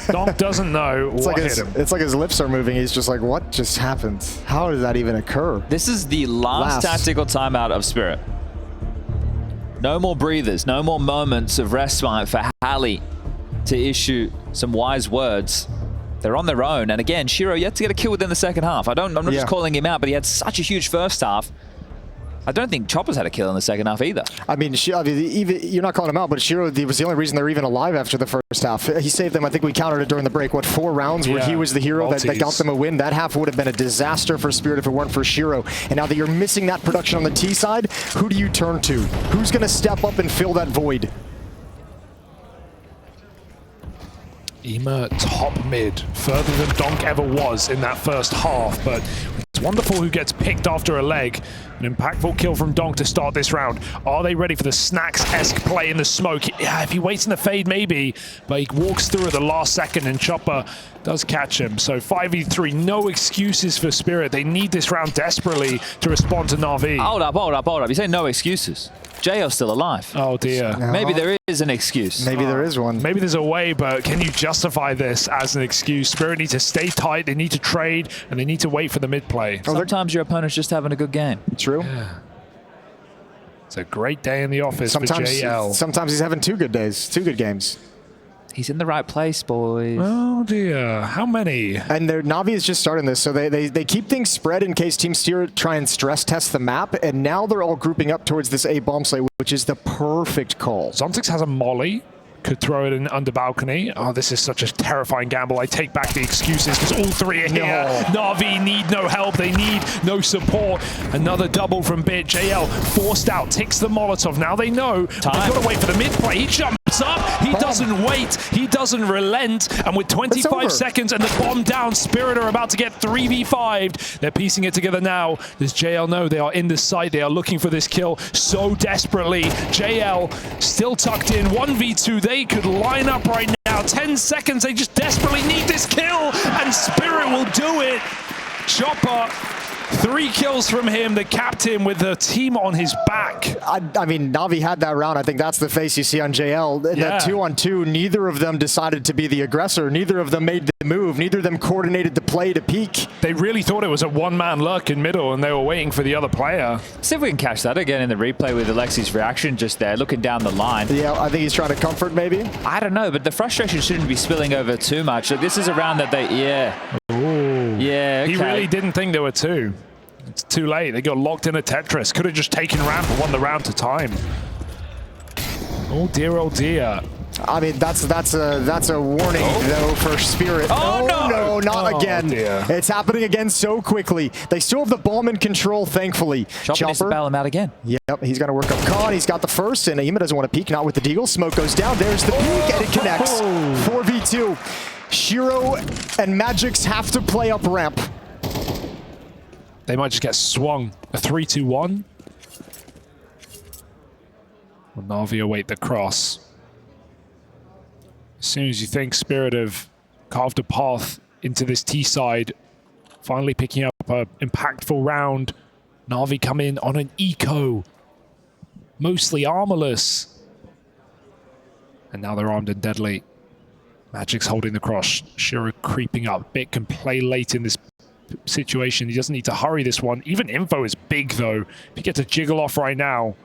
Donk doesn't know what hit him. It's like his lips are moving. He's just like, what just happened? How did that even occur? This is the last tactical timeout of Spirit. No more breathers, no more moments of respite for Hallie to issue some wise words. They're on their own, and again, Shiro yet to get a kill within the second half. I'm not just calling him out, but he had such a huge first half. I don't think Chopper's had a kill in the second half either. I mean, even you're not calling him out, but Shiro was the only reason they're even alive after the first half. He saved them. I think we counted it during the break. What, 4 rounds where he was the hero that got them a win? That half would have been a disaster for Spirit if it weren't for Shiro. And now that you're missing that production on the T side, who do you turn to? Who's going to step up and fill that void? Ema top mid, further than Donk ever was in that first half, but it's Wonderful who gets picked after a leg. An impactful kill from Donk to start this round. Are they ready for the Snacks-esque play in the smoke? Yeah, if he waits in the fade, maybe, but he walks through at the last second and Chopper does catch him. So 5v3, no excuses for Spirit. They need this round desperately to respond to Na'Vi. Hold up. You say no excuses. JL's still alive. Oh dear. No. Maybe there is an excuse. Maybe there is one. Maybe there's a way, but can you justify this as an excuse? Spirit need to stay tight, they need to trade, and they need to wait for the mid play. Sometimes your opponent's just having a good game. True. Yeah. It's a great day in the office for JL. Sometimes he's having 2 good days, 2 good games. He's in the right place, boys. Oh dear, how many? And Na'Vi is just starting this, so they keep things spread in case Team Spirit try and stress test the map, and now they're all grouping up towards this A bomb site, which is the perfect call. Zontix has a molly. Could throw it in under balcony. Oh, this is such a terrifying gamble. I take back the excuses because all 3 are here. Na'Vi need no help. They need no support. Another double from Bit. JL forced out. Ticks the Molotov. Now they know. They've got to wait for the mid play. He jumps up. He doesn't wait. He doesn't relent. And with 25 seconds and the bomb down, Spirit are about to get 3v5'd. They're piecing it together now. Does JL know they are in the site? They are looking for this kill so desperately. JL still tucked in. 1v2. They could line up right now. 10 seconds. They just desperately need this kill. And Spirit will do it. Chopper. 3 kills from him, the captain with the team on his back. I mean, Na'Vi had that round. I think that's the face you see on JL. That 2-on-2, neither of them decided to be the aggressor. Neither of them made the move. Neither of them coordinated the play to peak. They really thought it was a one-man luck in middle, and they were waiting for the other player. See if we can catch that again in the replay with Alexi's reaction just there, looking down the line. Yeah, I think he's trying to comfort, maybe. I don't know, but the frustration shouldn't be spilling over too much. Like, this is a round that they, Ooh. Yeah, okay. He really didn't think there were 2. It's too late. They got locked in a Tetris. Could have just taken ramp and won the round to time. Oh dear, oh dear. I mean, that's a warning though for Spirit. Oh no, not again. Dear. It's happening again so quickly. They still have the bomb in control, thankfully. Chopper needs to bail him out again. Yep, he's going to work up Khan. He's got the first, and Ema doesn't want to peek. Not with the deagle. Smoke goes down. There's the peek, and it connects. 4v2. Shiro and Magix have to play up ramp. They might just get swung. A 3-2-1. Will Na'Vi await the cross. As soon as you think Spirit have carved a path into this T side, finally picking up an impactful round, Na'Vi come in on an eco, mostly armorless. And now they're armed and deadly. Magic's holding the cross. Shiro creeping up. Bit can play late in this situation. He doesn't need to hurry this one. Even Info is big though. If he gets a jiggle off right now,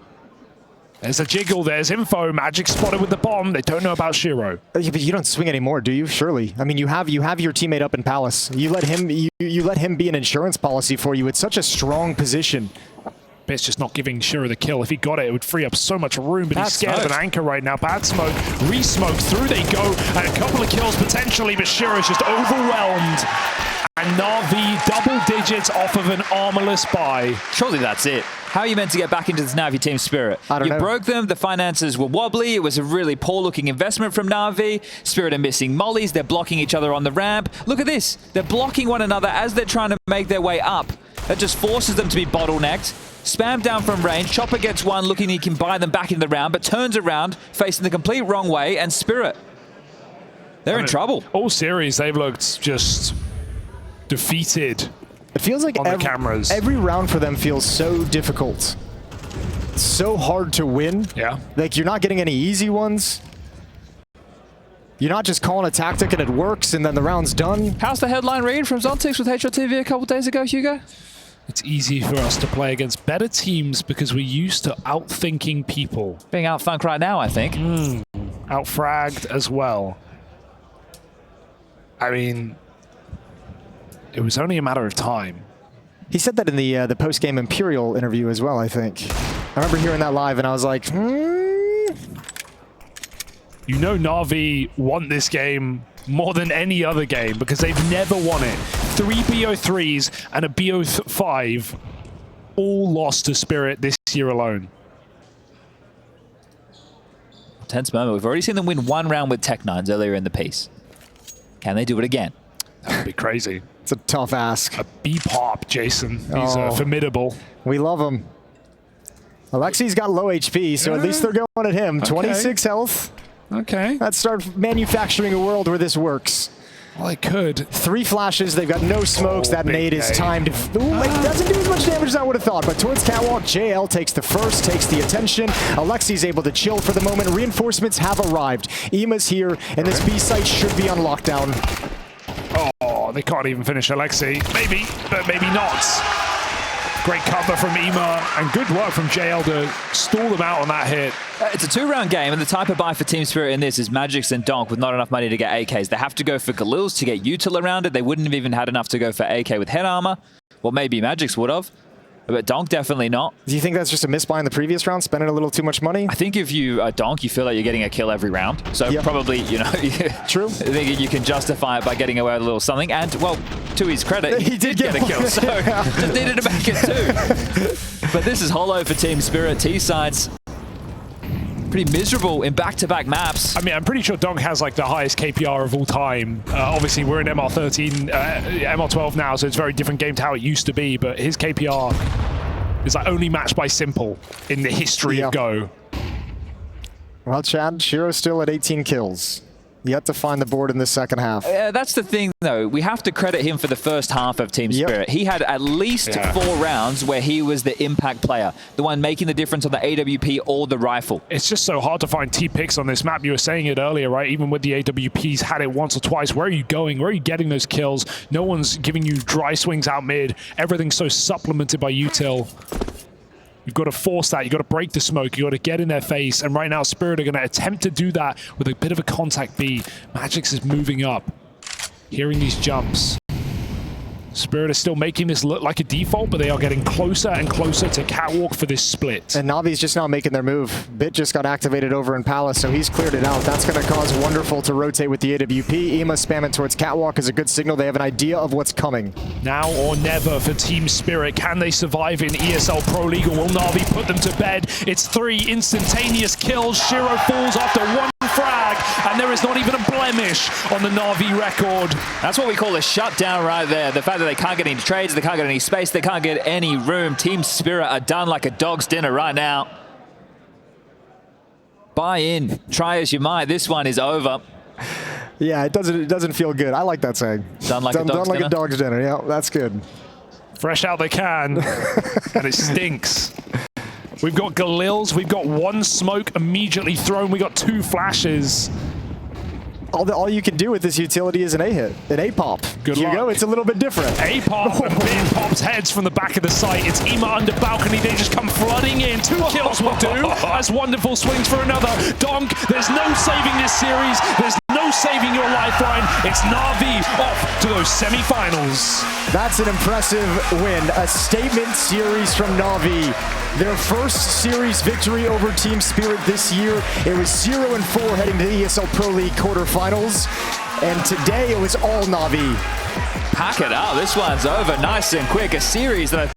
There's a jiggle, there's info. Magic spotted with the bomb. They don't know about Shiro. Yeah, but you don't swing anymore, do you? Surely. I mean, you have your teammate up in Palace. You let him you let him be an insurance policy for you. It's such a strong position. Bit's just not giving Shiro the kill. If he got it, it would free up so much room, but he's scared of an anchor right now. Bad smoke, re-smoke, through they go, and a couple of kills potentially, but Shiro's just overwhelmed. And Na'Vi double digits off of an armorless buy. Surely that's it. How are you meant to get back into this Na'Vi team spirit? I don't know. You broke them, the finances were wobbly, it was a really poor-looking investment from Na'Vi. Spirit are missing mollies, they're blocking each other on the ramp. Look at this, they're blocking one another as they're trying to make their way up. That just forces them to be bottlenecked. Spam down from range, Chopper gets one, looking he can buy them back in the round, but turns around, facing the complete wrong way, and Spirit, they're in trouble. All series, they've looked just defeated. It feels like every round for them feels so difficult. So hard to win. Yeah. Like, you're not getting any easy ones. You're not just calling a tactic and it works and then the round's done. How's the headline read from Zontix with HLTV a couple days ago, Hugo? It's easy for us to play against better teams because we're used to outthinking people. Being outflanked right now, I think. Outfragged as well. I mean, it was only a matter of time. He said that in the post-game Imperial interview as well, I think. I remember hearing that live and I was like, You know Na'Vi want this game more than any other game because they've never won it. 3 BO3s and a BO5 all lost to Spirit this year alone. Tense moment. We've already seen them win one round with Tech9s earlier in the piece. Can they do it again? That would be crazy. It's a tough ask. A B-pop, Jason. He's formidable. We love him. Alexi's got low HP, so at least they're going at him. Okay. 26 health. Okay. Let's start manufacturing a world where this works. Well, it could. 3 flashes, they've got no smokes. That nade is timed. Ooh, it doesn't do as much damage as I would have thought, but towards Catwalk, JL takes the first, takes the attention. Alexi's able to chill for the moment. Reinforcements have arrived. Ema's here, and this B site should be on lockdown. Oh, they can't even finish Alexi. Maybe, but maybe not. Great cover from Ema, and good work from JL to stall them out on that hit. It's a 2-round game, and the type of buy for Team Spirit in this is Magix and Donk with not enough money to get AKs. They have to go for Galils to get util around it. They wouldn't have even had enough to go for AK with head armor. Well, maybe Magix would have, but Donk definitely not. Do you think that's just a misbuy in the previous round, spending a little too much money? I think if you Donk, you feel like you're getting a kill every round. So probably, you know, true. I think you can justify it by getting away with a little something. And, well, to his credit, he did get a kill. So just needed to make it too. But this is hollow for Team Spirit. T-sides pretty miserable in back-to-back maps. I mean, I'm pretty sure Donk has like the highest KPR of all time. Obviously, we're in MR13, MR12 now, so it's a very different game to how it used to be, but his KPR is like only matched by Simple in the history of Go. Well, Chad, Shiro's still at 18 kills. Yet to find the board in the second half. That's the thing, though. We have to credit him for the first half of Team Spirit. He had at least 4 rounds where he was the impact player, the one making the difference on the AWP or the rifle. It's just so hard to find T-picks on this map. You were saying it earlier, right? Even with the AWPs, had it once or twice. Where are you going? Where are you getting those kills? No one's giving you dry swings out mid. Everything's so supplemented by util. You've got to force that. You've got to break the smoke. You've got to get in their face. And right now, Spirit are going to attempt to do that with a bit of a contact B. Magix is moving up, hearing these jumps. Spirit is still making this look like a default, but they are getting closer and closer to Catwalk for this split. And Navi's just now making their move. Bit just got activated over in Palace, so he's cleared it out. That's going to cause Wonderful to rotate with the AWP. Ema spamming towards Catwalk is a good signal. They have an idea of what's coming. Now or never for Team Spirit. Can they survive in ESL Pro League, or will Navi put them to bed? It's 3 instantaneous kills. Shiro falls after 1 frag, and there is not even a blemish on the Navi record. That's what we call a shutdown right there. The fact that they can't get any trades, they can't get any space, they can't get any room. Team Spirit are done like a dog's dinner right now. Buy in, try as you might. This one is over. Yeah, it doesn't feel good. I like that saying. Done like a dog's dinner. Yeah, that's good. Fresh out they can, and it stinks. We've got Galils, we've got 1 smoke immediately thrown, we got 2 flashes. all you can do with this utility is an A-hit, an A-pop. Good Hugo, luck. it's a little bit different. A-pop and Bin pops heads from the back of the site. It's Ema under balcony. They just come flooding in. 2 kills will do. As Wonderful swings for another. Donk, there's no saving this series. There's no saving your lifeline. It's NAVI off to those semi-finals. That's an impressive win. A statement series from NAVI. Their first series victory over Team Spirit this year. It was 0-4 heading to the ESL Pro League quarterfinals. And today it was all NAVI. Pack it up. This one's over nice and quick. A series that I